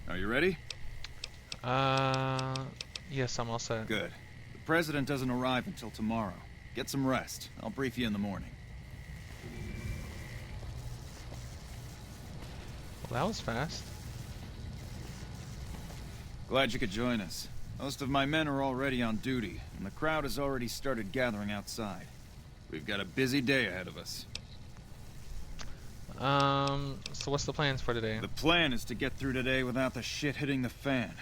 Are you ready? Yes, I'm all set. Good. The President doesn't arrive until tomorrow. Get some rest. I'll brief you in the morning. Well, that was fast. Glad you could join us. Most of my men are already on duty, and the crowd has already started gathering outside. We've got a busy day ahead of us. So what's the plans for today? The plan is to get through today without the shit hitting the fan.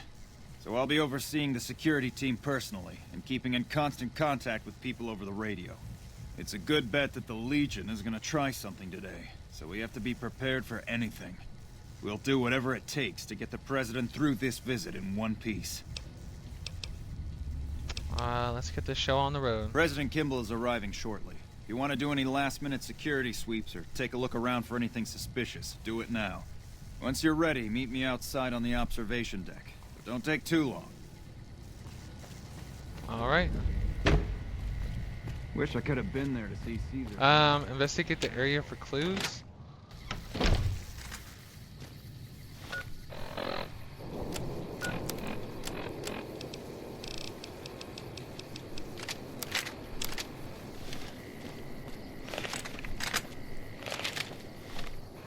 So I'll be overseeing the security team personally, and keeping in constant contact with people over the radio. It's a good bet that the Legion is gonna try something today, so we have to be prepared for anything. We'll do whatever it takes to get the President through this visit in one piece. Let's get this show on the road. President Kimball is arriving shortly. If you want to do any last-minute security sweeps or take a look around for anything suspicious, do it now. Once you're ready, meet me outside on the observation deck. But don't take too long. Alright. Wish I could have been there to see Caesar. Investigate the area for clues.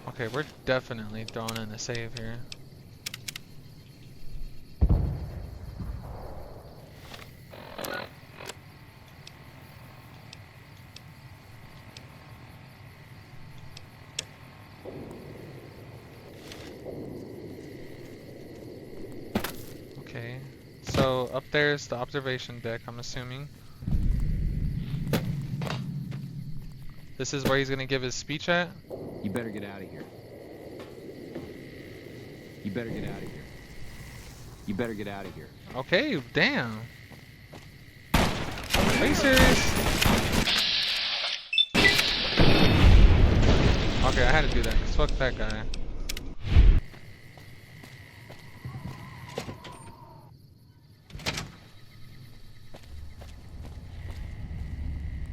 Okay, we're definitely throwing in a save here. Okay, so up there's the observation deck, I'm assuming. This is where he's gonna give his speech at? You better get out of here. You better get out of here. You better get out of here. Okay, damn. Are you serious? Okay, I had to do that, 'cause fuck that guy.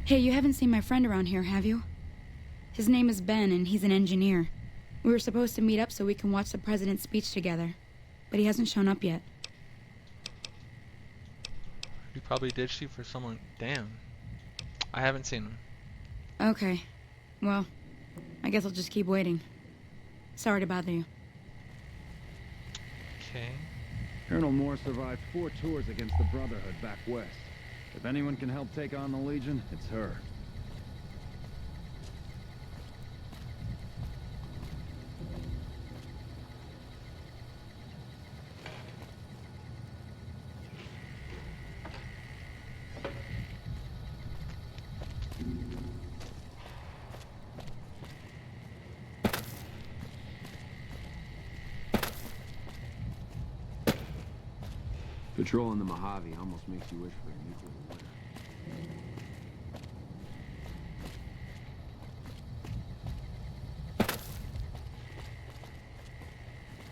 Hey, you haven't seen my friend around here, have you? His name is Ben, and he's an engineer. We were supposed to meet up so we can watch the president's speech together. but he hasn't shown up yet. He probably ditched you for someone. Damn. I haven't seen him. Okay. Well, I guess I'll just keep waiting. Sorry to bother you. Okay. Colonel Moore survived 4 tours against the Brotherhood back west. If anyone can help take on the Legion, it's her. Patrolling the Mojave almost makes you wish for a nuclear winter.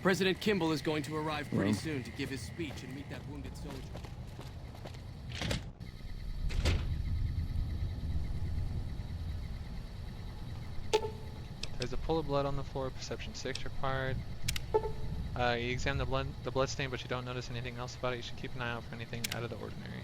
President Kimball is going to arrive pretty soon to give his speech and meet that wounded soldier. There's a pool of blood on the floor. Perception 6 required. You examine the blood stain, but you don't notice anything else about it. You should keep an eye out for anything out of the ordinary.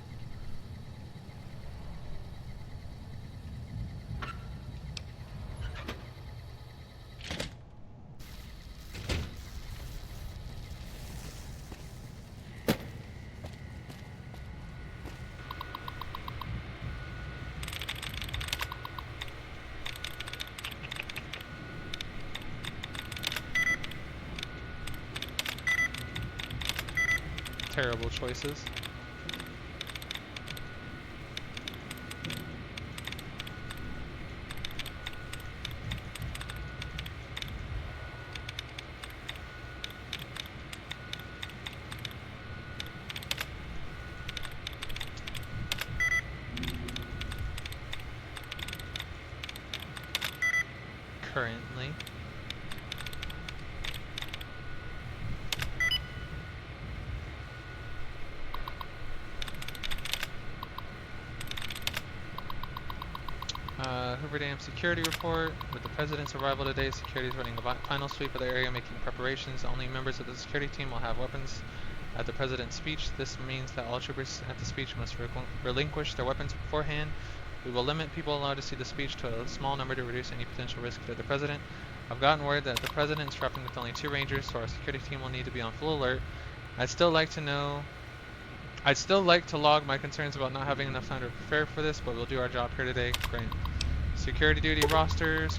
Terrible choices. Currently. Hoover Dam security report. With the President's arrival today, security is running a final sweep of the area, making preparations. Only members of the security team will have weapons at the President's speech. This means that all troopers at the speech must relinquish their weapons beforehand. We will limit people allowed to see the speech to a small number to reduce any potential risk to the President. I've gotten word that the President is traveling with only 2 Rangers, so our security team will need to be on full alert. I'd still like to log my concerns about not having enough time to prepare for this, but we'll do our job here today. Grant. Security duty roster,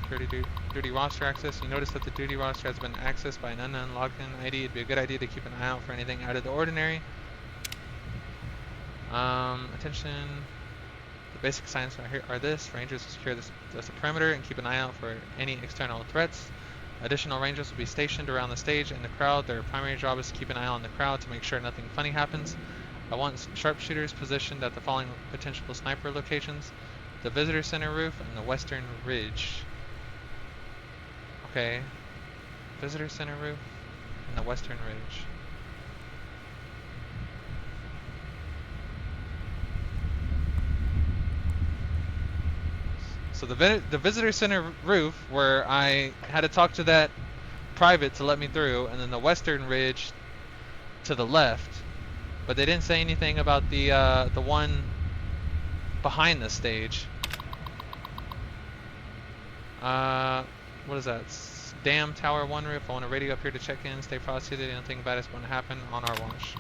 duty roster access. You notice that the duty roster has been accessed by an unknown login ID. It'd be a good idea to keep an eye out for anything out of the ordinary. Attention. The basic signs right here are this. Rangers secure the perimeter and keep an eye out for any external threats. Additional Rangers will be stationed around the stage and the crowd. Their primary job is to keep an eye on the crowd to make sure nothing funny happens. I want sharpshooters positioned at the following potential sniper locations: the Visitor Center roof and the Western Ridge. Okay. Visitor Center roof and the Western Ridge. So the Visitor Center roof, where I had to talk to that private to let me through, and then the Western Ridge to the left. But they didn't say anything about the one behind the stage. What is that? Dam Tower 1 roof. I want a radio up here to check in. Stay prosecuted. Anything bad is going to happen on our watch.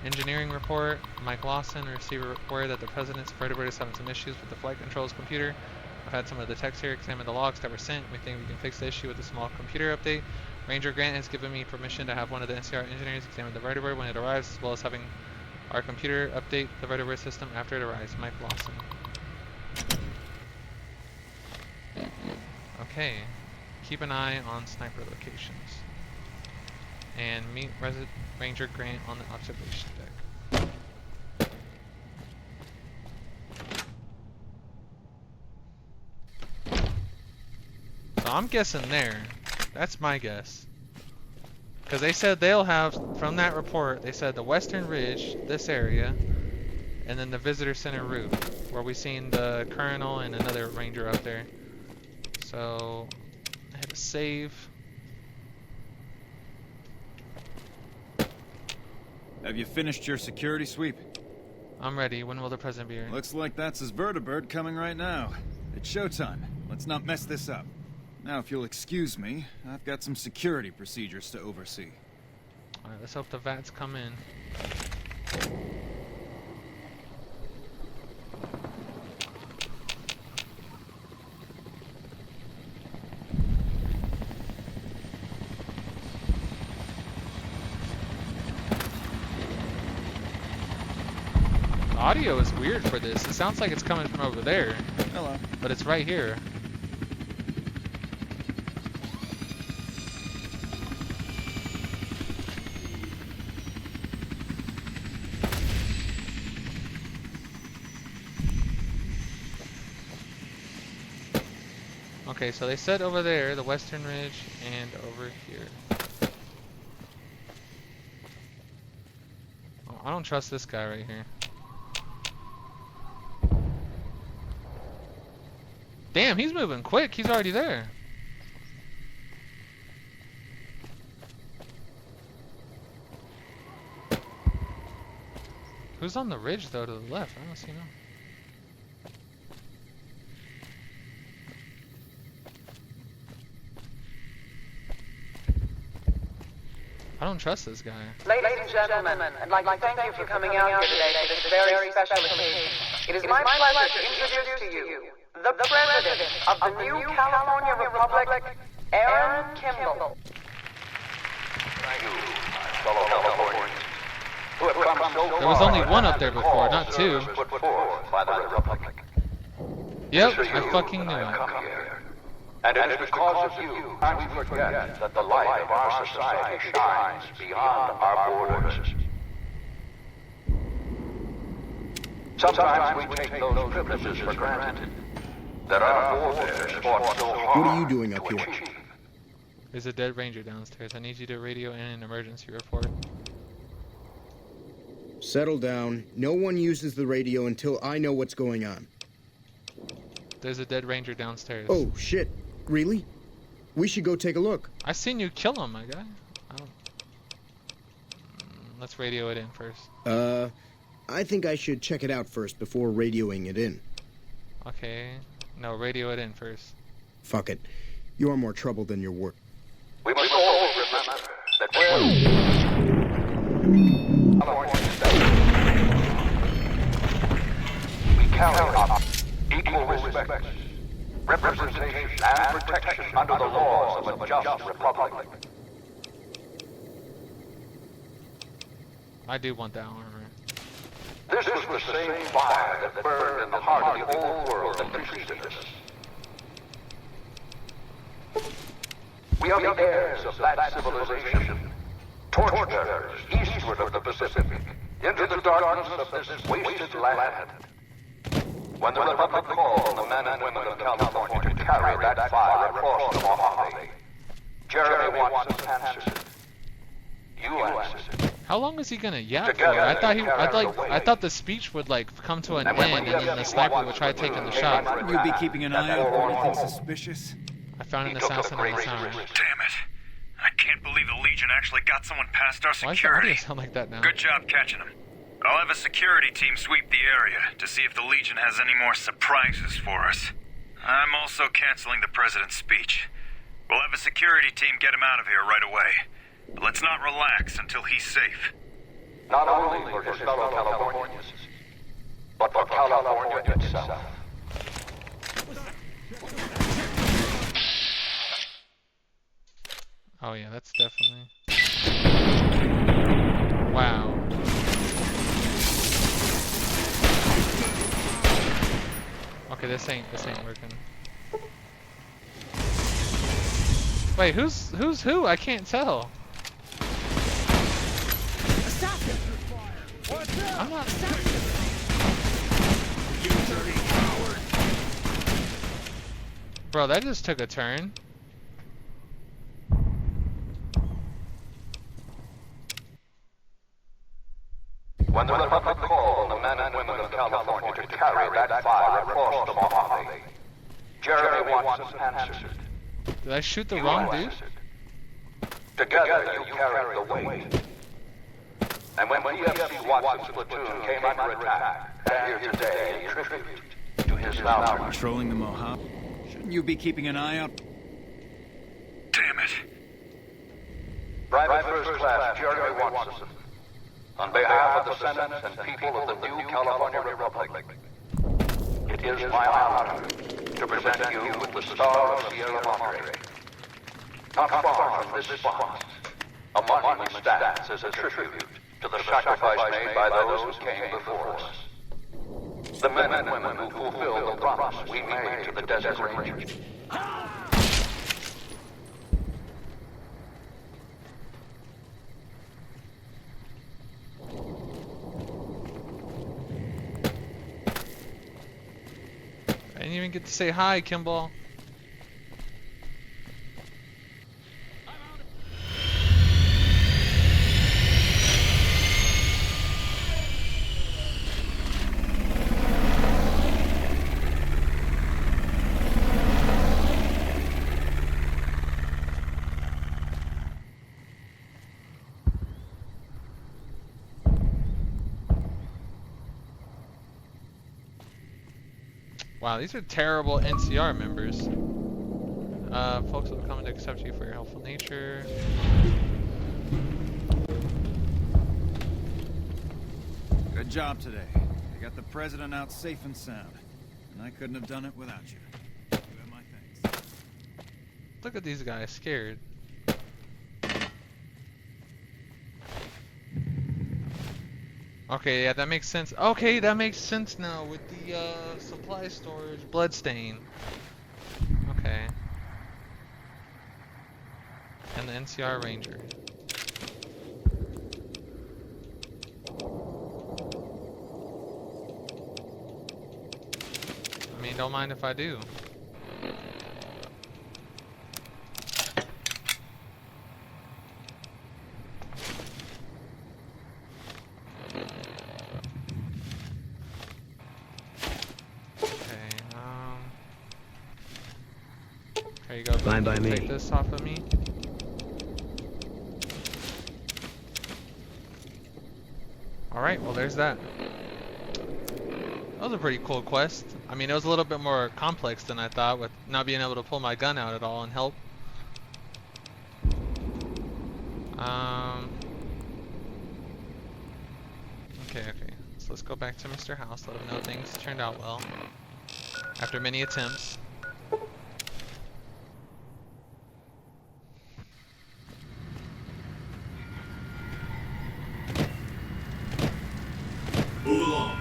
Engineering report. Mike Lawson received word that the President's vertebrate is having some issues with the flight controls computer. I've had some of the techs here examine the logs that were sent. We think we can fix the issue with a small computer update. Ranger Grant has given me permission to have one of the NCR engineers examine the vertebrate when it arrives, as well as having our computer update the vertebrate system after it arrives. Mike Lawson. Okay. Keep an eye on sniper locations. And meet Ranger Grant on the observation deck. So I'm guessing there. That's my guess. Because they said they'll have, from that report, they said the Western Ridge, this area, and then the Visitor Center roof, where we seen the Colonel and another Ranger up there. So, I had to save. Have you finished your security sweep? I'm ready. When will the president be here? Looks like that's his vertibird coming right now. It's showtime. Let's not mess this up. Now, if you'll excuse me, I've got some security procedures to oversee. Alright, let's hope the VATs come in. Audio is weird for this. It sounds like it's coming from over there. Hello. But it's right here. Okay, so they said over there, the Western Ridge, and over here. Oh, I don't trust this guy right here. Damn, he's moving quick. He's already there. Who's on the ridge, though, to the left? I don't see no. I don't trust this guy. Ladies and gentlemen, I'd like to thank you for coming out here today for this very special occasion. It is my pleasure to introduce to you the President of the new California Republic, Aaron Kimball. Thank you, fellow Californians, who have come so far. There was only one up there before, not two. Put forth by the Republic. Yep, I fucking knew it. And it is because of you we forget that the light of our society shines beyond our borders. Sometimes we take those privileges for granted. That our forebears fought so hard. What are you doing up here? There's a dead ranger downstairs. I need you to radio in an emergency report. Settle down. No one uses the radio until I know what's going on. There's a dead ranger downstairs. Oh, shit. Really? We should go take a look. I seen you kill him, my guy. Let's radio it in first. I think I should check it out first before radioing it in. Okay. No, radio it in first. Fuck it. You're more trouble than you're worth. We must always remember that we carry up equal respect, representation, and protection under the laws of a just republic. I do want that armor. This was the same fire that burned in the heart of the old world that preceded us. We are the heirs of that civilization, torchbearers eastward of the Pacific, into the darkness of this wasted land. When the Republic called on the men and women of California to carry that fire across the Mojave, Jeremy Watson answered. You answered. How long is he gonna yap for? I thought the speech would like come to an end and then the sniper would try taking the shot. You'd be keeping an eye out for anything suspicious? I found an assassin in the town. Damn it. I can't believe the Legion actually got someone past our security. Why does the audio sound like that now? Good job catching him. I'll have a security team sweep the area to see if the Legion has any more surprises for us. I'm also canceling the President's speech. We'll have a security team get him out of here right away. But let's not relax until he's safe. Not only for his fellow Californians, but for California itself. Oh yeah, that's definitely... Wow. Okay, this ain't working. Wait, who's who? I can't tell. I'm not. You dirty coward! Bro, that just took a turn. When the Republic called on the men and women of California to carry that fire across the Mojave, Jeremy Watson answered. Did I shoot the wrong dude? Together you carry the weight. And when PFC Watson's platoon came under attack, that here today in tribute to his valor. Patrolling the Mojave? Shouldn't you be keeping an eye out? Damn it. Private First Class Jeremy Watson, on behalf of the Senate and people of the new California Republic, it is my honor to present you with the Star of Sierra Madre. Not far from this spot, a monument stands as a tribute to the sacrifice made by those who came before us. The men and women who fulfilled the promise we made to the Desert Rangers. I didn't even get to say hi, Kimball. Wow, these are terrible NCR members. Folks will come to accept you for your helpful nature. Good job today. You got the president out safe and sound. And I couldn't have done it without you. You have my thanks. Look at these guys, scared. Okay, yeah, that makes sense. Okay, that makes sense now with the supply storage bloodstain. Okay. And the NCR Ranger. I mean, don't mind if I do. There you go. Fine by me. Take this off of me. Alright, well there's that. That was a pretty cool quest. I mean, it was a little bit more complex than I thought, with not being able to pull my gun out at all and help. Okay. So let's go back to Mr. House, let him know things turned out well. After many attempts. Move along.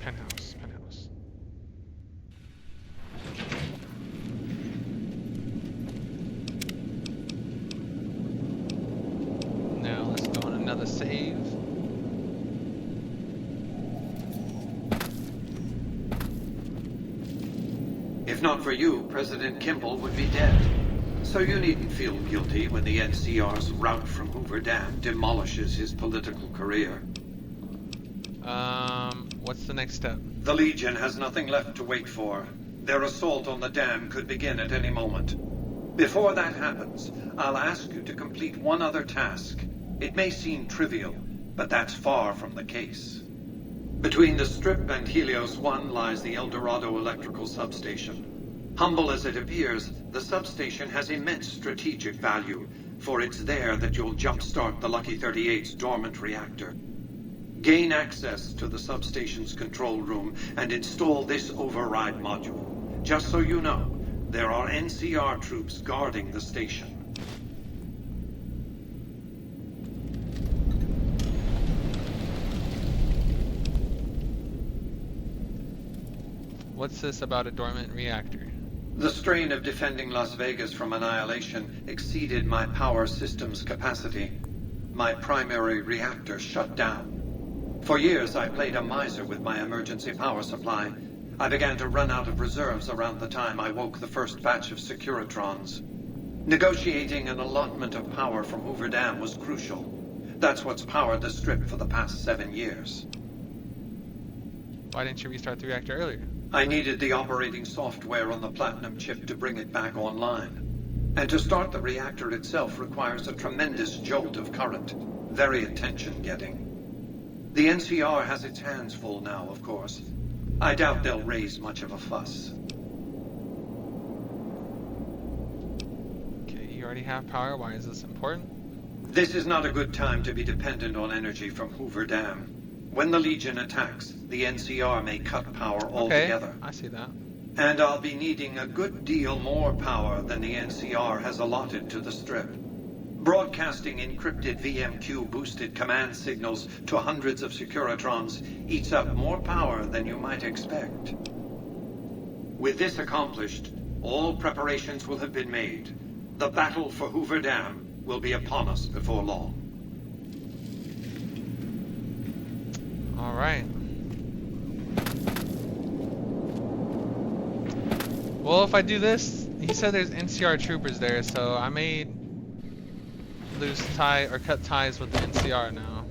Penthouse. Now let's go on another save. If not for you, President Kimball would be dead. So you needn't feel guilty when the NCR's rout from Hoover Dam demolishes his political career. What's the next step? The Legion has nothing left to wait for. Their assault on the dam could begin at any moment. Before that happens, I'll ask you to complete one other task. It may seem trivial, but that's far from the case. Between the Strip and Helios 1 lies the El Dorado electrical substation. Humble as it appears, the substation has immense strategic value, for it's there that you'll jumpstart the Lucky 38's dormant reactor. Gain access to the substation's control room and install this override module. Just so you know, there are NCR troops guarding the station. What's this about a dormant reactor? The strain of defending Las Vegas from annihilation exceeded my power system's capacity. my primary reactor shut down. For years, I played a miser with my emergency power supply. I began to run out of reserves around the time I woke the first batch of Securitrons. Negotiating an allotment of power from Hoover Dam was crucial. That's what's powered the strip for the past 7 years. Why didn't you restart the reactor earlier? I needed the operating software on the Platinum chip to bring it back online. And to start the reactor itself requires a tremendous jolt of current. Very attention-getting. The NCR has its hands full now, of course. I doubt they'll raise much of a fuss. Okay, you already have power. Why is this important? This is not a good time to be dependent on energy from Hoover Dam. When the Legion attacks, the NCR may cut power altogether. Okay, I see that. And I'll be needing a good deal more power than the NCR has allotted to the strip. Broadcasting encrypted VMQ-boosted command signals to hundreds of Securitrons eats up more power than you might expect. With this accomplished, all preparations will have been made. The battle for Hoover Dam will be upon us before long. All right. Well, if I do this, he said there's NCR troopers there, so I may lose tie or cut ties with the NCR now.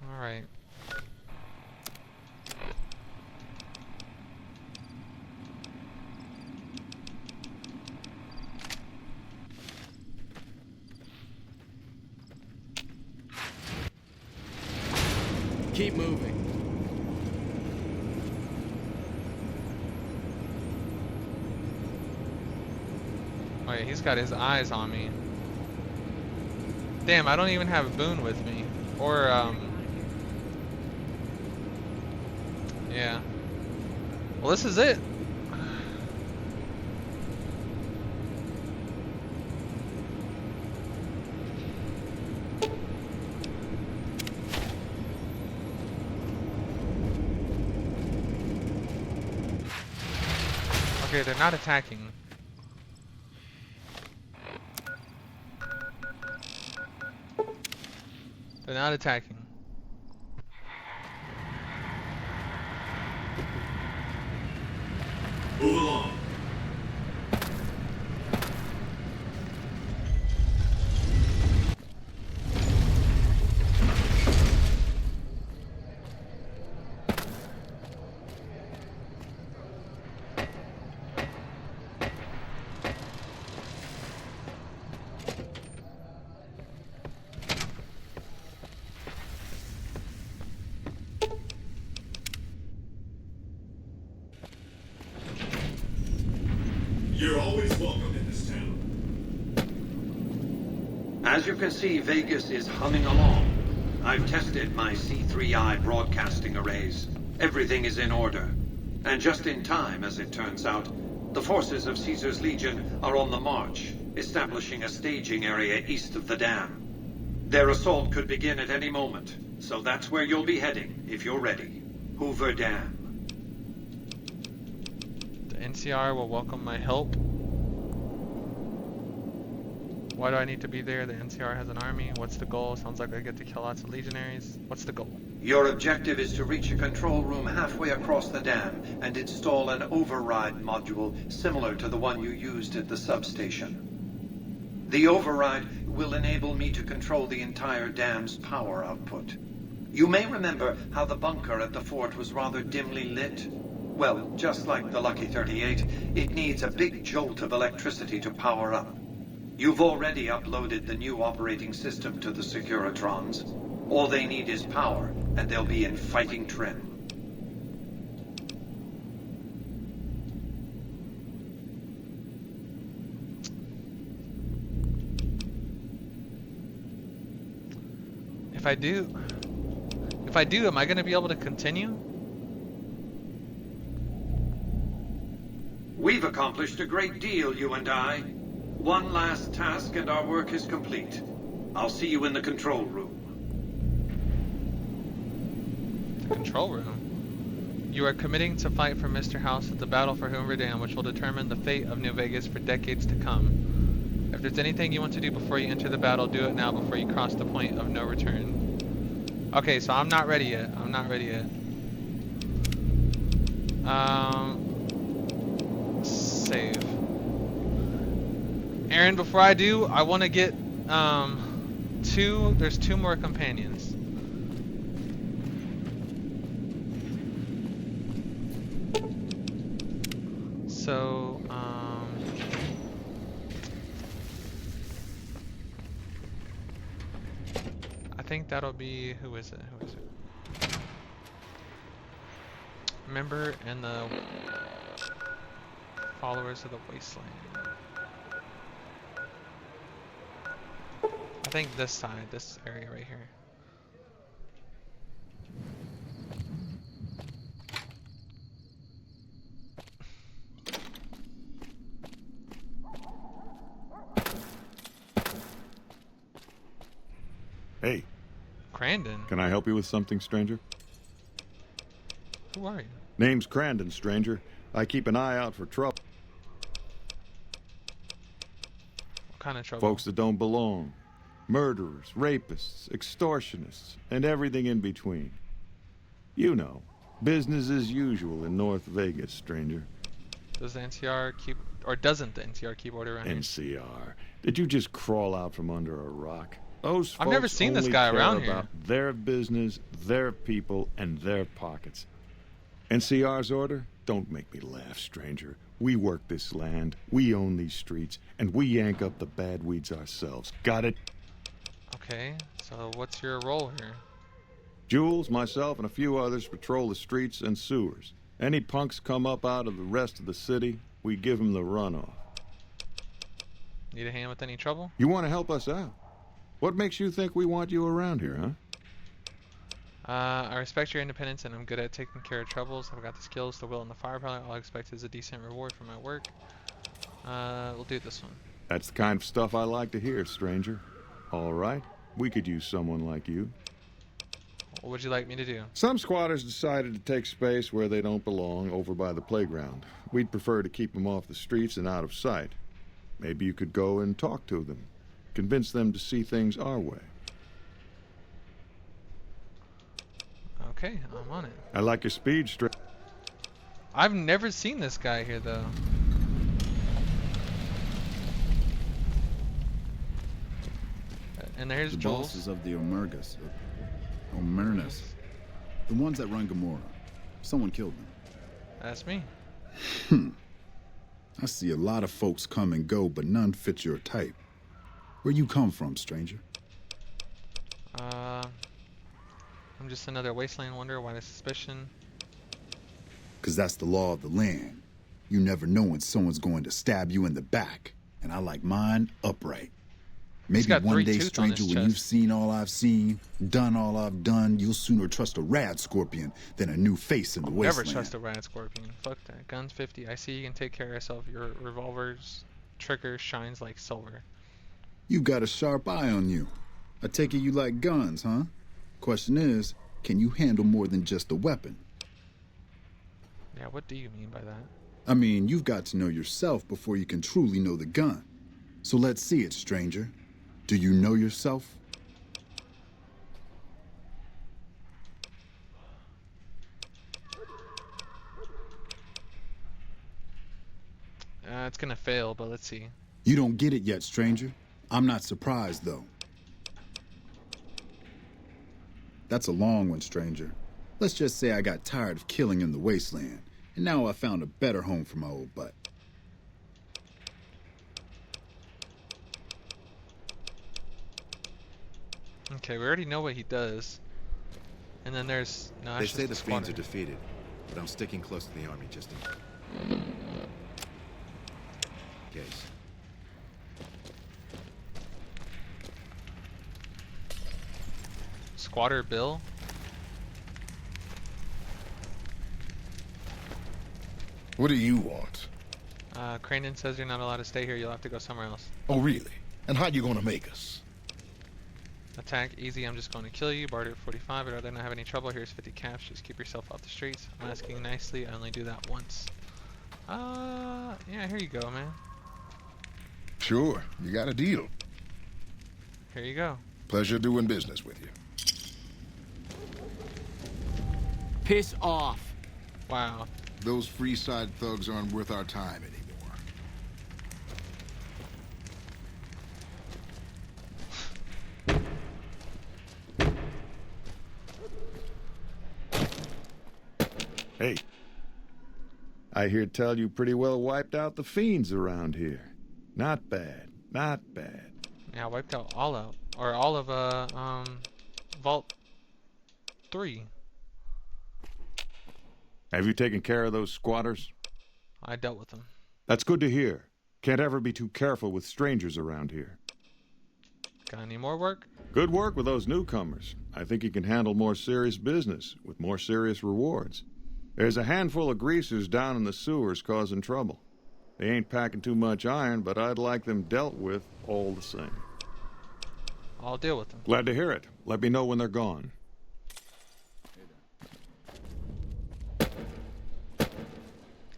All right. Keep moving. Oh yeah, he's got his eyes on me. Damn, I don't even have Boone with me. Or, yeah. Well, this is it. Okay, they're not attacking. They're not attacking. Move along. You're always welcome in this town. As you can see, Vegas is humming along. I've tested my C3I broadcasting arrays. Everything is in order. And just in time, as it turns out, the forces of Caesar's Legion are on the march, establishing a staging area east of the dam. Their assault could begin at any moment, so that's where you'll be heading, if you're ready. Hoover Dam. The NCR will welcome my help. Why do I need to be there? The NCR has an army. What's the goal? Sounds like I get to kill lots of legionaries. What's the goal? Your objective is to reach a control room halfway across the dam and install an override module similar to the one you used at the substation. The override will enable me to control the entire dam's power output. You may remember how the bunker at the fort was rather dimly lit. Well, just like the Lucky 38, it needs a big jolt of electricity to power up. You've already uploaded the new operating system to the Securitrons. All they need is power, and they'll be in fighting trim. If I do, am I going to be able to continue? We've accomplished a great deal, you and I. One last task and our work is complete. I'll see you in the control room. Control room. You are committing to fight for Mr. House at the battle for Hoover Dam, which will determine the fate of New Vegas for decades to come. If there's anything you want to do before you enter the battle, do it now before you cross the point of no return. Okay, so I'm not ready yet. I'm not ready yet. Save. Aaron, before I do, I want to get there's two more companions. So, I think that'll be, who is it? Who is it? Member and the followers of the wasteland. I think this side, this area right here. Hey. Crandon? Can I help you with something, stranger? Who are you? Name's Crandon, stranger. I keep an eye out for trouble. What kind of trouble? Folks that don't belong. Murderers, rapists, extortionists, and everything in between. You know, business as usual in North Vegas, stranger. Does the NCR keep, or doesn't the NCR keep order around here? NCR? Did you just crawl out from under a rock? Those folks I've never seen this only guy care around here. about their business, their people, and their pockets. NCR's order? Don't make me laugh, stranger. We work this land, we own these streets, and we yank up the bad weeds ourselves. Got it? Okay, so what's your role here? Jules, myself, and a few others patrol the streets and sewers. Any punks come up out of the rest of the city, we give them the runoff. Need a hand with any trouble? You want to help us out? What makes you think we want you around here, huh? I respect your independence and I'm good at taking care of troubles. I've got the skills, the will, and the firepower. All I expect is a decent reward for my work. We'll do this one. That's the kind of stuff I like to hear, stranger. All right, we could use someone like you. What would you like me to do? Some squatters decided to take space where they don't belong, over by the playground. We'd prefer to keep them off the streets and out of sight. Maybe you could go and talk to them. Convince them to see things our way. Okay, I'm on it. I like your speed, I've never seen this guy here, though. And there's the Jules. bosses of the Omergas. Omernas. The ones that run Gamora. Someone killed them. That's me. I see a lot of folks come and go, but none fit your type. Where you come from, stranger? I'm just another wasteland wanderer. Why the suspicion? 'Cause that's the law of the land. You never know when someone's going to stab you in the back. And I like mine upright. Maybe one day, stranger, when you've seen all I've seen, done all I've done, you'll sooner trust a rad scorpion than a new face in the wasteland. Never trust a rad scorpion. Fuck that. Guns 50. I see you can take care of yourself. Your revolver's trigger shines like silver. You got a sharp eye on you. I take it you like guns, huh? Question is, can you handle more than just a weapon? Yeah, what do you mean by that? I mean, you've got to know yourself before you can truly know the gun. So let's see it, stranger. Do you know yourself? It's gonna fail, but let's see. You don't get it yet, stranger. I'm not surprised, though. That's a long one, stranger. Let's just say I got tired of killing in the wasteland, and now I found a better home for my old butt. Okay, we already know what he does. And then there's... No, they say the fiends are defeated, but I'm sticking close to the army just in case. Squatter Bill? What do you want? Crandon says you're not allowed to stay here. You'll have to go somewhere else. Oh, really? And how you gonna make us? Attack easy, I'm just going to kill you. Barter 45, I'd rather not have any trouble. Here's 50 caps, just keep yourself off the streets. I'm asking nicely, I only do that once. Yeah, here you go, man. Sure, you got a deal. Here you go. Pleasure doing business with you. Piss off. Wow. Those Freeside thugs aren't worth our time anymore. Hey, I hear tell you pretty well wiped out the fiends around here. Not bad, not bad. Yeah, I wiped out all of Vault 3. Have you taken care of those squatters? I dealt with them. That's good to hear. Can't ever be too careful with strangers around here. Got any more work? Good work with those newcomers. I think you can handle more serious business with more serious rewards. There's a handful of greasers down in the sewers causing trouble. They ain't packing too much iron, but I'd like them dealt with all the same. I'll deal with them. Glad to hear it. Let me know when they're gone.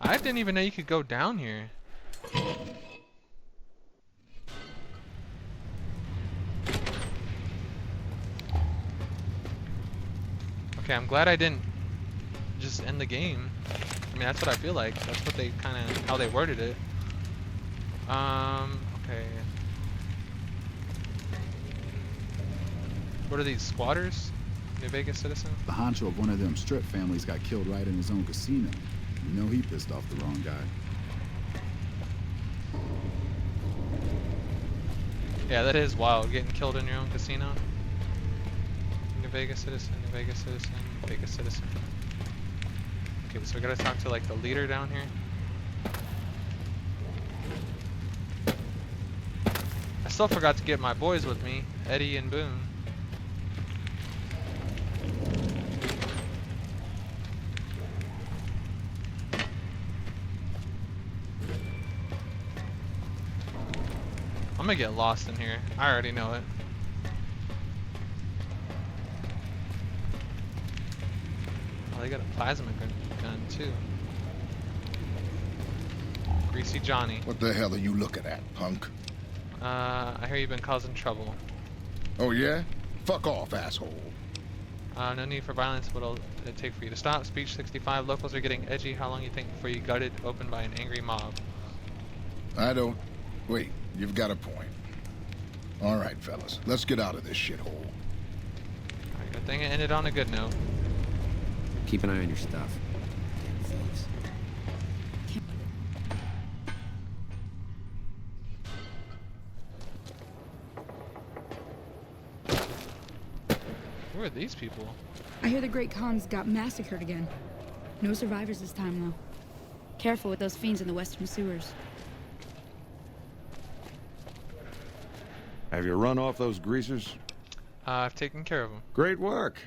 I didn't even know you could go down here. Okay, I'm glad I didn't just end the game. I mean, that's what I feel like. That's what they kind of, how they worded it. Okay. What are these, squatters? New Vegas citizen? The honcho of one of them strip families got killed right in his own casino. You know he pissed off the wrong guy. Yeah, that is wild, getting killed in your own casino. New Vegas citizen, New Vegas citizen, New Vegas citizen. Okay, so we gotta talk to like the leader down here. I still forgot to get my boys with me, Eddie and Boone. I'm gonna get lost in here. I already know it. Oh, they got a plasma gun too. Greasy Johnny. What the hell are you looking at, punk? I hear you've been causing trouble. Oh yeah? Fuck off, asshole. No need for violence. What'll it take for you to stop? Speech 65. Locals are getting edgy. How long you think before you gutted open by an angry mob? I don't... Wait, you've got a point. All right, fellas, let's get out of this shithole. Alright, good thing it ended on a good note. Keep an eye on your stuff. Damn thieves. Who are these people? I hear the Great Khans got massacred again. No survivors this time, though. Careful with those fiends in the western sewers. Have you run off those greasers? I've taken care of them. Great work.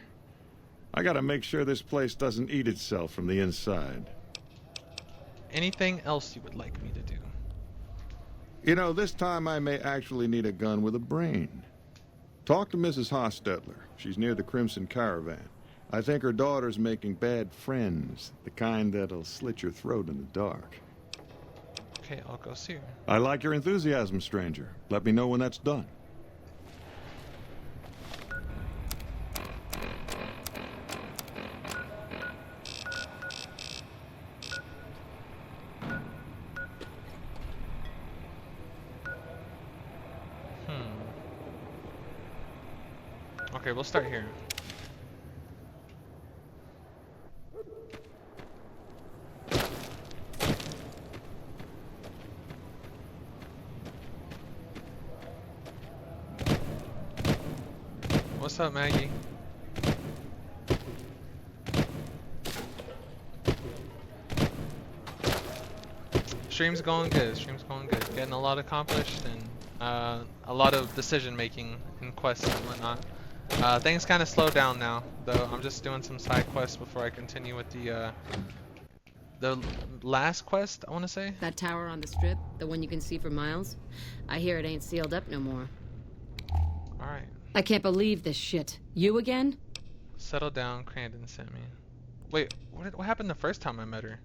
I gotta make sure this place doesn't eat itself from the inside. Anything else you would like me to do? You know, this time I may actually need a gun with a brain. Talk to Mrs. Hostetler. She's near the Crimson Caravan. I think her daughter's making bad friends, the kind that'll slit your throat in the dark. Okay, I'll go see her. I like your enthusiasm, stranger. Let me know when that's done. Okay, we'll start here. What's up, Maggie? Stream's going good. Stream's going good. Getting a lot accomplished and a lot of decision making in quests and whatnot. Things kind of slow down now, though. I'm just doing some side quests before I continue with the last quest, I want to say. That tower on the strip, the one you can see for miles, I hear it ain't sealed up no more. Alright. I can't believe this shit. You again? Settle down, Crandon sent me. Wait, what happened the first time I met her?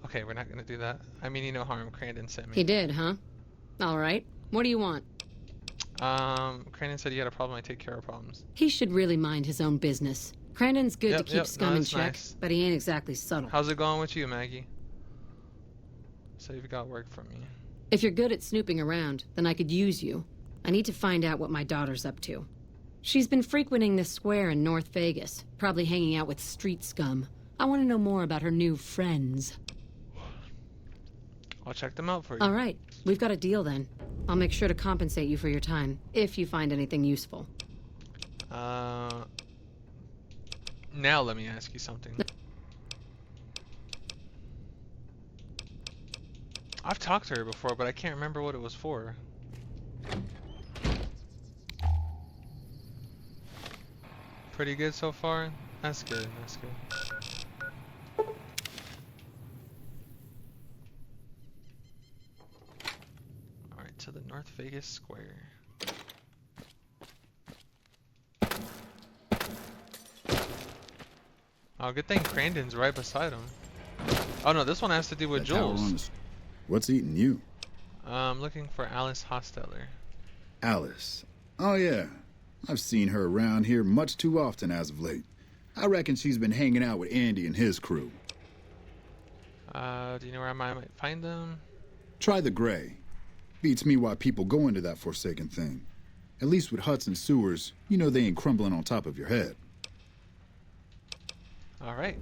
Okay, we're not gonna do that. I mean, you know harm, Crandon sent me. He did, huh? Alright. What do you want? Crandon said you had a problem, I take care of problems. He should really mind his own business. Crandon's good to keep Yep, scum no, in that's check, nice. but he ain't exactly subtle. How's it going with you, Maggie? So you've got work for me. If you're good at snooping around, then I could use you. I need to find out what my daughter's up to. She's been frequenting this square in North Vegas, probably hanging out with street scum. I want to know more about her new friends. I'll check them out for you. All right, we've got a deal then. I'll make sure to compensate you for your time, if you find anything useful. Now let me ask you something. I've talked to her before, but I can't remember what it was for. Pretty good so far? That's good, that's good. Alright, to the North Vegas Square. Oh, good thing Crandon's right beside him. Oh no, this one has to do with Jules. What's eating you? I'm looking for Alice Hosteller. Alice. Oh yeah. I've seen her around here much too often as of late. I reckon she's been hanging out with Andy and his crew. Do you know where I might find them? Try the gray. Beats me why people go into that forsaken thing. At least with huts and sewers, you know they ain't crumbling on top of your head. Alright.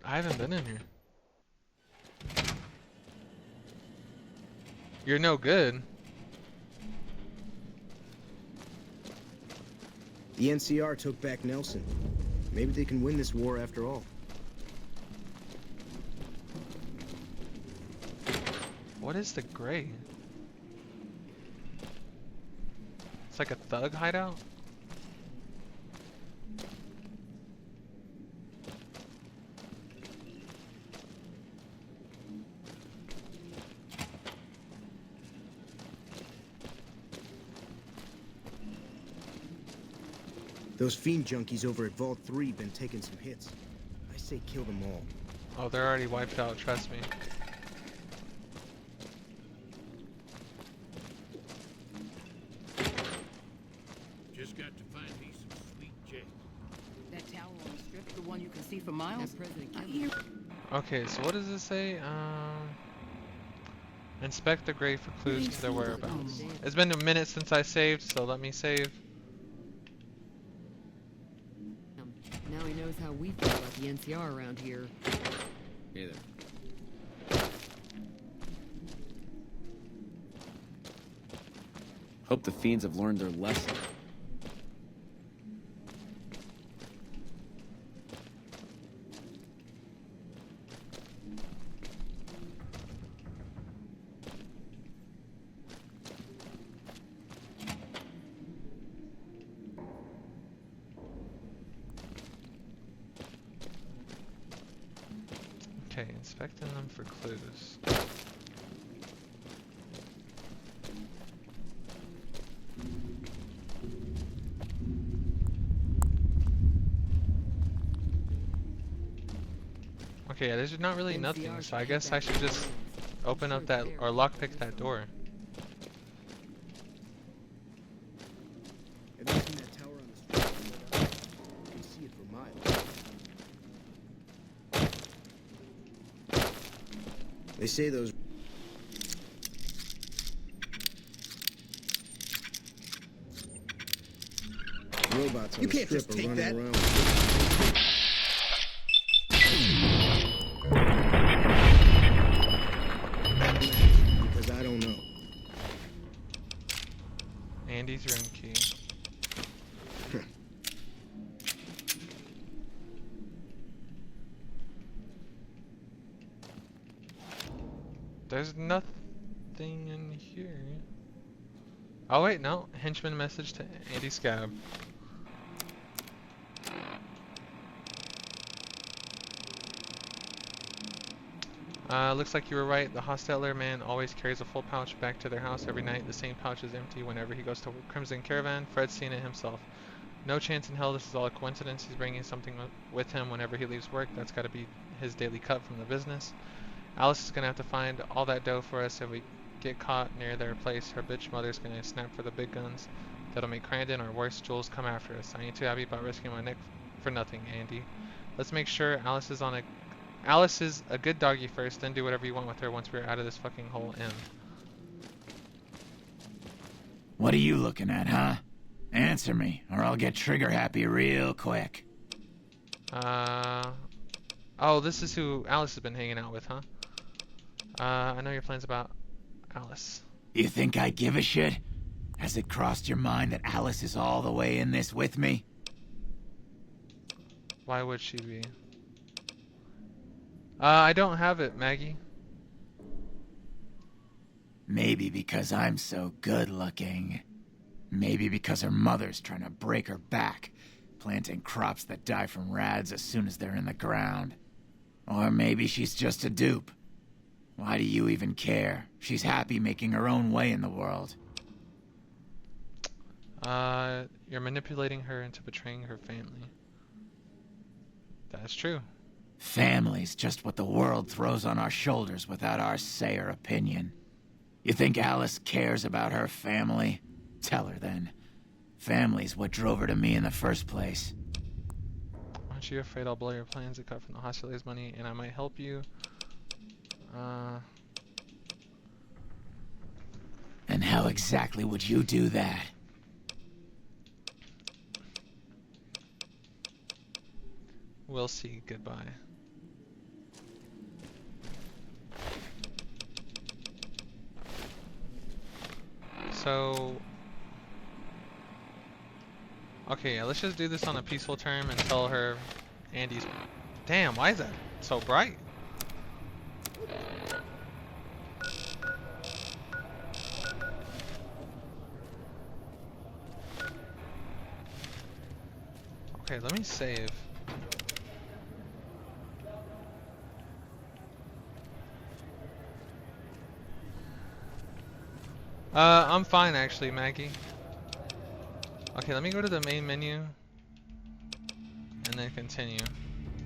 I haven't been in here. You're no good. The NCR took back Nelson. Maybe they can win this war after all. What is the gray? It's like a thug hideout? Those fiend junkies over at Vault 3 been taking some hits. I say kill them all. Oh, they're already wiped out, trust me. Just got to find me some sweet J. That tower on the strip, the one you can see for miles? President Kimball. Okay, so what does it say? Inspect the grave for clues to their whereabouts. It's been a minute since I saved, so let me save. Now he knows how we feel about the NCR around here. Hey there. Hope the fiends have learned their lesson. Okay, inspecting them for clues. Okay, yeah, there's not really nothing, so I guess I should just open up that, or lockpick that door. Have you seen that tower on the street? You can see it for miles. They say those robots on the strip are running around. Because I don't know. Andy's room key. There's nothing in here. Oh wait, no. Henchman message to Andy Scab. Looks like you were right. The Hosteller man always carries a full pouch back to their house every night. The same pouch is empty whenever he goes to Crimson Caravan. Fred's seen it himself. No chance in hell this is all a coincidence. He's bringing something with him whenever he leaves work. That's got to be his daily cut from the business. Alice is going to have to find all that dough for us if we get caught near their place. Her bitch mother's going to snap for the big guns. That'll make Crandon or worse, Jules come after us. I ain't too happy about risking my neck for nothing, Andy. Let's make sure Alice is a good doggy first, then do whatever you want with her once we're out of this fucking hole in. What are you looking at, huh? Answer me, or I'll get trigger happy real quick. Oh, this is who Alice has been hanging out with, huh? I know your plans about Alice. You think I give a shit? Has it crossed your mind that Alice is all the way in this with me? Why would she be? I don't have it, Maggie. Maybe because I'm so good looking. Maybe because her mother's trying to break her back, planting crops that die from rads as soon as they're in the ground. Or maybe she's just a dupe. Why do you even care? She's happy making her own way in the world. You're manipulating her into betraying her family. That's true. Family's just what the world throws on our shoulders without our say or opinion. You think Alice cares about her family? Tell her then. Family's what drove her to me in the first place. Aren't you afraid I'll blow your plans to cut from the Hostiles' money and I might help you? And how exactly would you do that? We'll see. Goodbye. So... okay, yeah, let's just do this on a peaceful term and tell her Andy's... Damn, why is that so bright? Okay, let me save. I'm fine actually, Maggie. Okay, let me go to the main menu and then continue.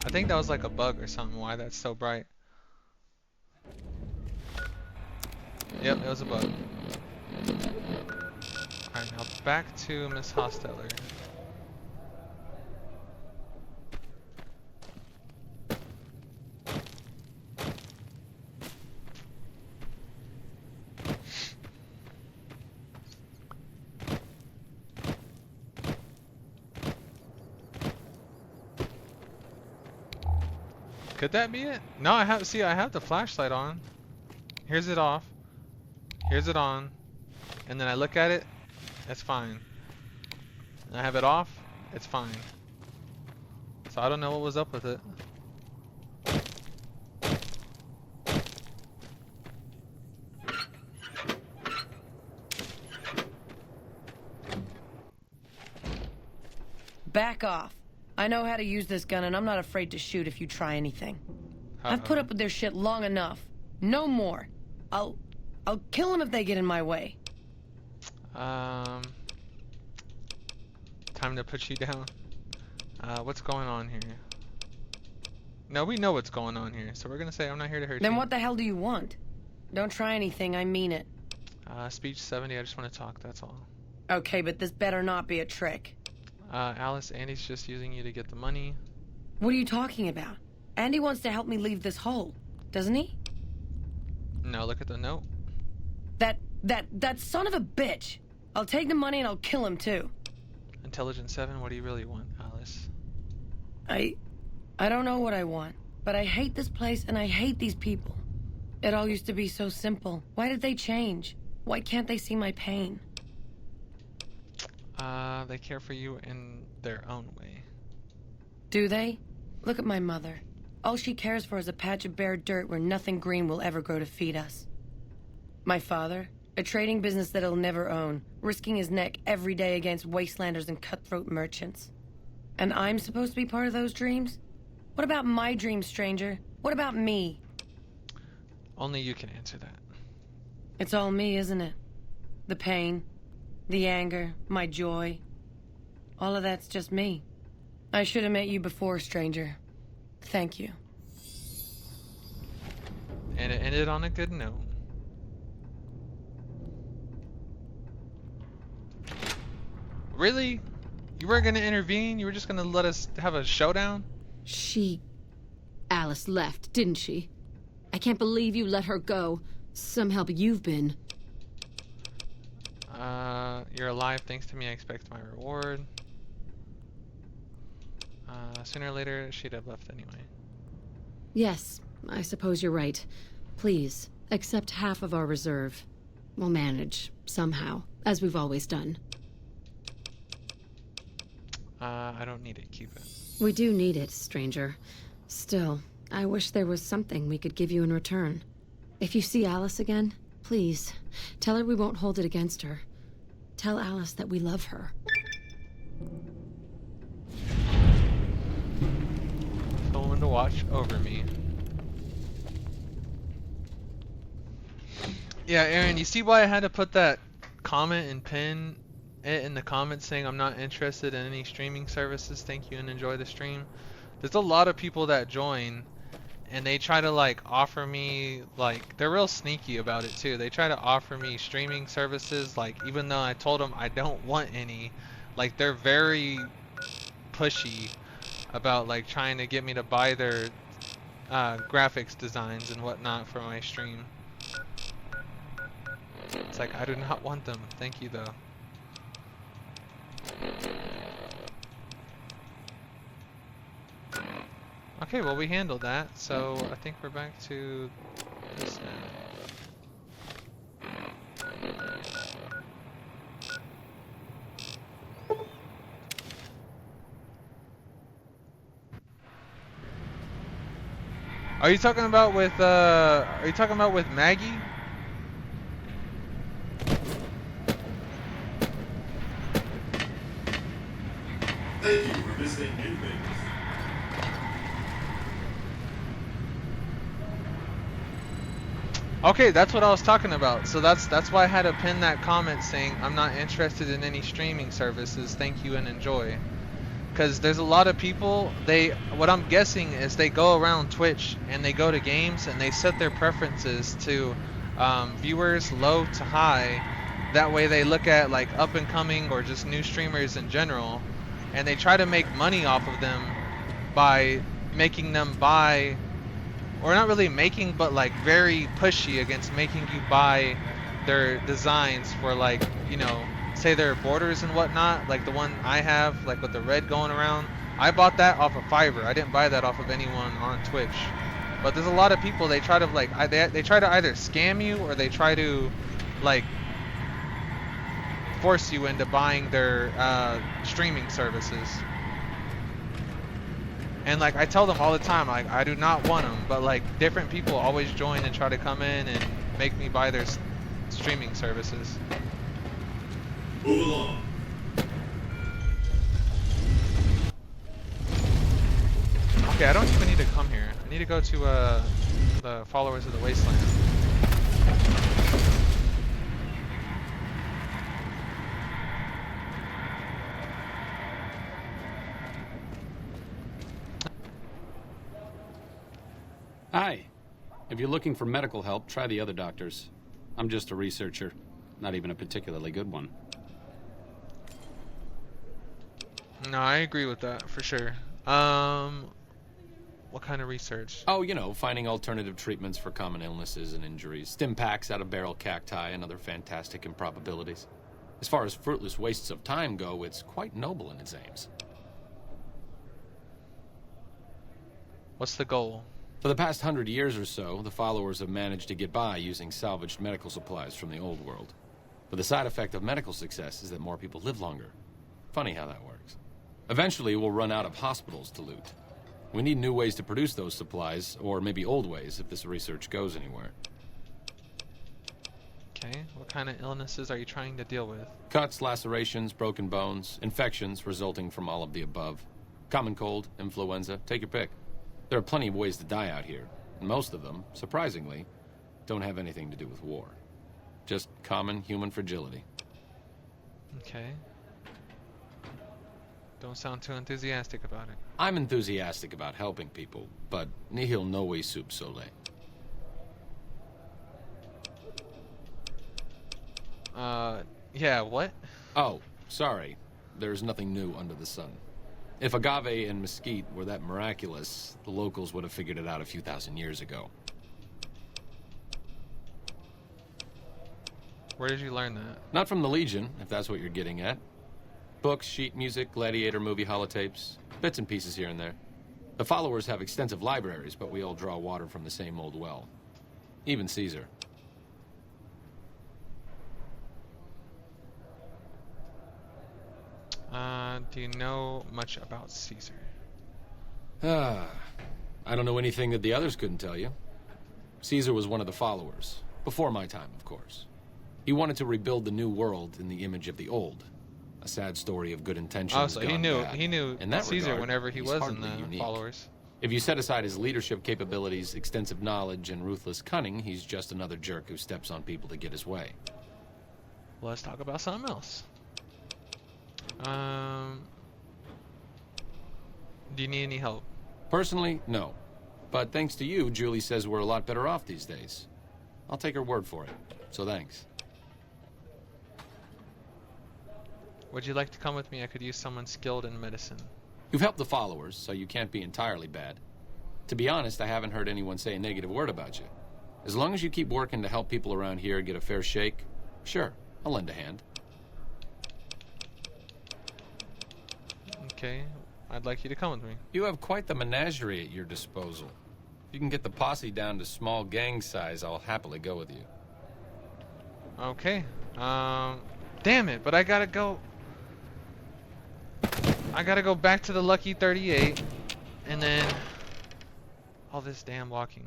I think that was like a bug or something, why that's so bright. Yep, it was a bug. Alright, now back to Miss Hosteller. Could that be it? No, I have the flashlight on. Here's it off. Here's it on. And then I look at it, it's fine. And I have it off, it's fine. So I don't know what was up with it. Back off. I know how to use this gun, and I'm not afraid to shoot if you try anything. I've put up with their shit long enough. No more. I'll kill them if they get in my way. Time to put you down. What's going on here? No, we know what's going on here, so we're gonna say I'm not here to hurt you. Then what the hell do you want? Don't try anything, I mean it. Speech 70, I just want to talk, that's all. Okay, but this better not be a trick. Alice, Andy's just using you to get the money. What are you talking about? Andy wants to help me leave this hole, doesn't he? No, look at the note. That son of a bitch! I'll take the money and I'll kill him too. Intelligence 7, what do you really want, Alice? I don't know what I want, but I hate this place and I hate these people. It all used to be so simple. Why did they change? Why can't they see my pain? They care for you in their own way. Do they? Look at my mother. All she cares for is a patch of bare dirt where nothing green will ever grow to feed us. My father, a trading business that he'll never own, risking his neck every day against wastelanders and cutthroat merchants. And I'm supposed to be part of those dreams? What about my dreams, stranger? What about me? Only you can answer that. It's all me, isn't it? The pain, the anger, my joy. All of that's just me. I should have met you before, stranger. Thank you. And it ended on a good note. Really? You weren't gonna intervene? You were just gonna let us have a showdown? Alice left, didn't she? I can't believe you let her go. Some help you've been. You're alive thanks to me. I expect my reward. Sooner or later, she'd have left anyway. Yes, I suppose you're right. Please, accept half of our reserve. We'll manage, somehow, as we've always done. I don't need it. Keep it. We do need it, stranger. Still, I wish there was something we could give you in return. If you see Alice again, please, tell her we won't hold it against her. Tell Alice that we love her. Someone to watch over me. Yeah, Aaron, you see why I had to put that comment and pin it in the comments saying I'm not interested in any streaming services, thank you and enjoy the stream? There's a lot of people that join and they try to like offer me, like, they're real sneaky about it too. They try to offer me streaming services, like, even though I told them I don't want any. Like, they're very pushy about like trying to get me to buy their graphics designs and whatnot for my stream. It's like, I do not want them, thank you though. Okay, well we handled that, so I think we're back to this now. Are you talking about with Maggie? Thank you for visiting New Vegas. Okay, that's what I was talking about. So that's why I had to pin that comment saying I'm not interested in any streaming services. Thank you and enjoy. Because there's a lot of people, what I'm guessing is they go around Twitch and they go to games and they set their preferences to viewers low to high. That way they look at like up and coming or just new streamers in general, and they try to make money off of them by making them buy, or not really making, but like very pushy against making you buy their designs for, like, you know, say their borders and whatnot, like the one I have, like with the red going around. I bought that off of Fiverr. I didn't buy that off of anyone on Twitch. But there's a lot of people, they try to like, they try to either scam you or they try to like force you into buying their streaming services. And like I tell them all the time, like I do not want them, but like different people always join and try to come in and make me buy their streaming services. Move along. Okay, I don't even need to come here. I need to go to the Followers of the Wasteland. Hi. If you're looking for medical help, try the other doctors. I'm just a researcher, not even a particularly good one. No, I agree with that for sure. What kind of research? Oh, you know, finding alternative treatments for common illnesses and injuries, stim packs out of barrel cacti, and other fantastic improbabilities. As far as fruitless wastes of time go, it's quite noble in its aims. What's the goal? For the past 100 years or so, the followers have managed to get by using salvaged medical supplies from the old world. But the side effect of medical success is that more people live longer. Funny how that works. Eventually, we'll run out of hospitals to loot. We need new ways to produce those supplies, or maybe old ways if this research goes anywhere. Okay, what kind of illnesses are you trying to deal with? Cuts, lacerations, broken bones, infections resulting from all of the above. Common cold, influenza, take your pick. There are plenty of ways to die out here, and most of them, surprisingly, don't have anything to do with war. Just common human fragility. Okay. Don't sound too enthusiastic about it. I'm enthusiastic about helping people, but nihil novi sub sole. Yeah, what? Oh, sorry. There's nothing new under the sun. If agave and mesquite were that miraculous, the locals would have figured it out a few thousand years ago. Where did you learn that? Not from the Legion, if that's what you're getting at. Books, sheet music, gladiator movie holotapes, bits and pieces here and there. The followers have extensive libraries, but we all draw water from the same old well. Even Caesar. Do you know much about Caesar? I don't know anything that the others couldn't tell you. Caesar was one of the followers. Before my time, of course. He wanted to rebuild the new world in the image of the old. A sad story of good intentions. Oh, so he knew in that Caesar regard, whenever he he's was in hardly the unique. followers. If you set aside his leadership capabilities, extensive knowledge, and ruthless cunning, he's just another jerk who steps on people to get his way. Let's talk about something else. Do you need any help? Personally, no. But thanks to you, Julie says we're a lot better off these days. I'll take her word for it. So thanks. Would you like to come with me? I could use someone skilled in medicine. You've helped the followers, so you can't be entirely bad. To be honest, I haven't heard anyone say a negative word about you. As long as you keep working to help people around here get a fair shake, sure, I'll lend a hand. Okay, I'd like you to come with me. You have quite the menagerie at your disposal. If you can get the posse down to small gang size, I'll happily go with you. Okay. Damn it, but I gotta go back to the Lucky 38, and then all this damn walking.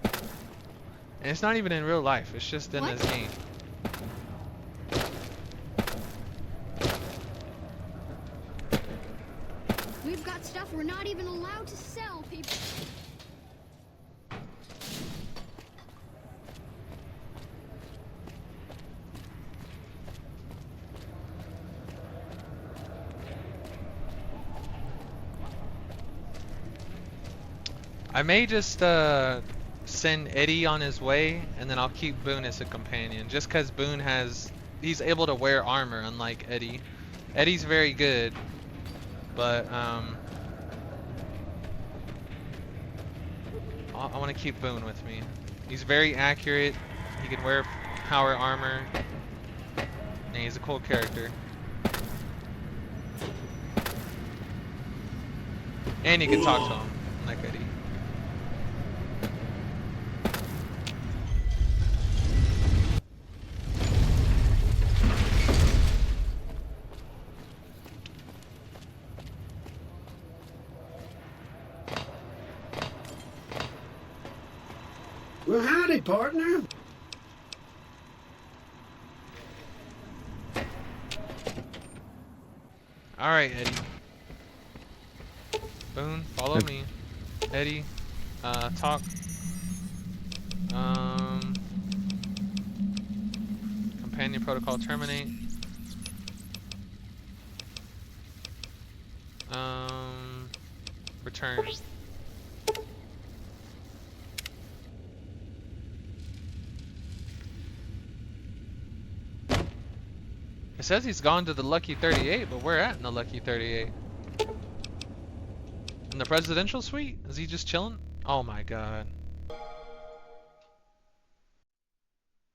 And it's not even in real life, it's just in this game. We've got stuff we're not even allowed to sell, people. I may just send Eddie on his way, and then I'll keep Boone as a companion, just because Boone he's able to wear armor, unlike Eddie. Eddie's very good, but I want to keep Boone with me. He's very accurate, he can wear power armor, and he's a cool character. And you can talk to him, like Eddie. Well, howdy, partner. Alright, Eddie. Boone, follow me. Eddie, talk. Companion protocol terminate. Return. It says he's gone to the Lucky 38, but we're at in the Lucky 38. In the presidential suite? Is he just chilling? Oh my god.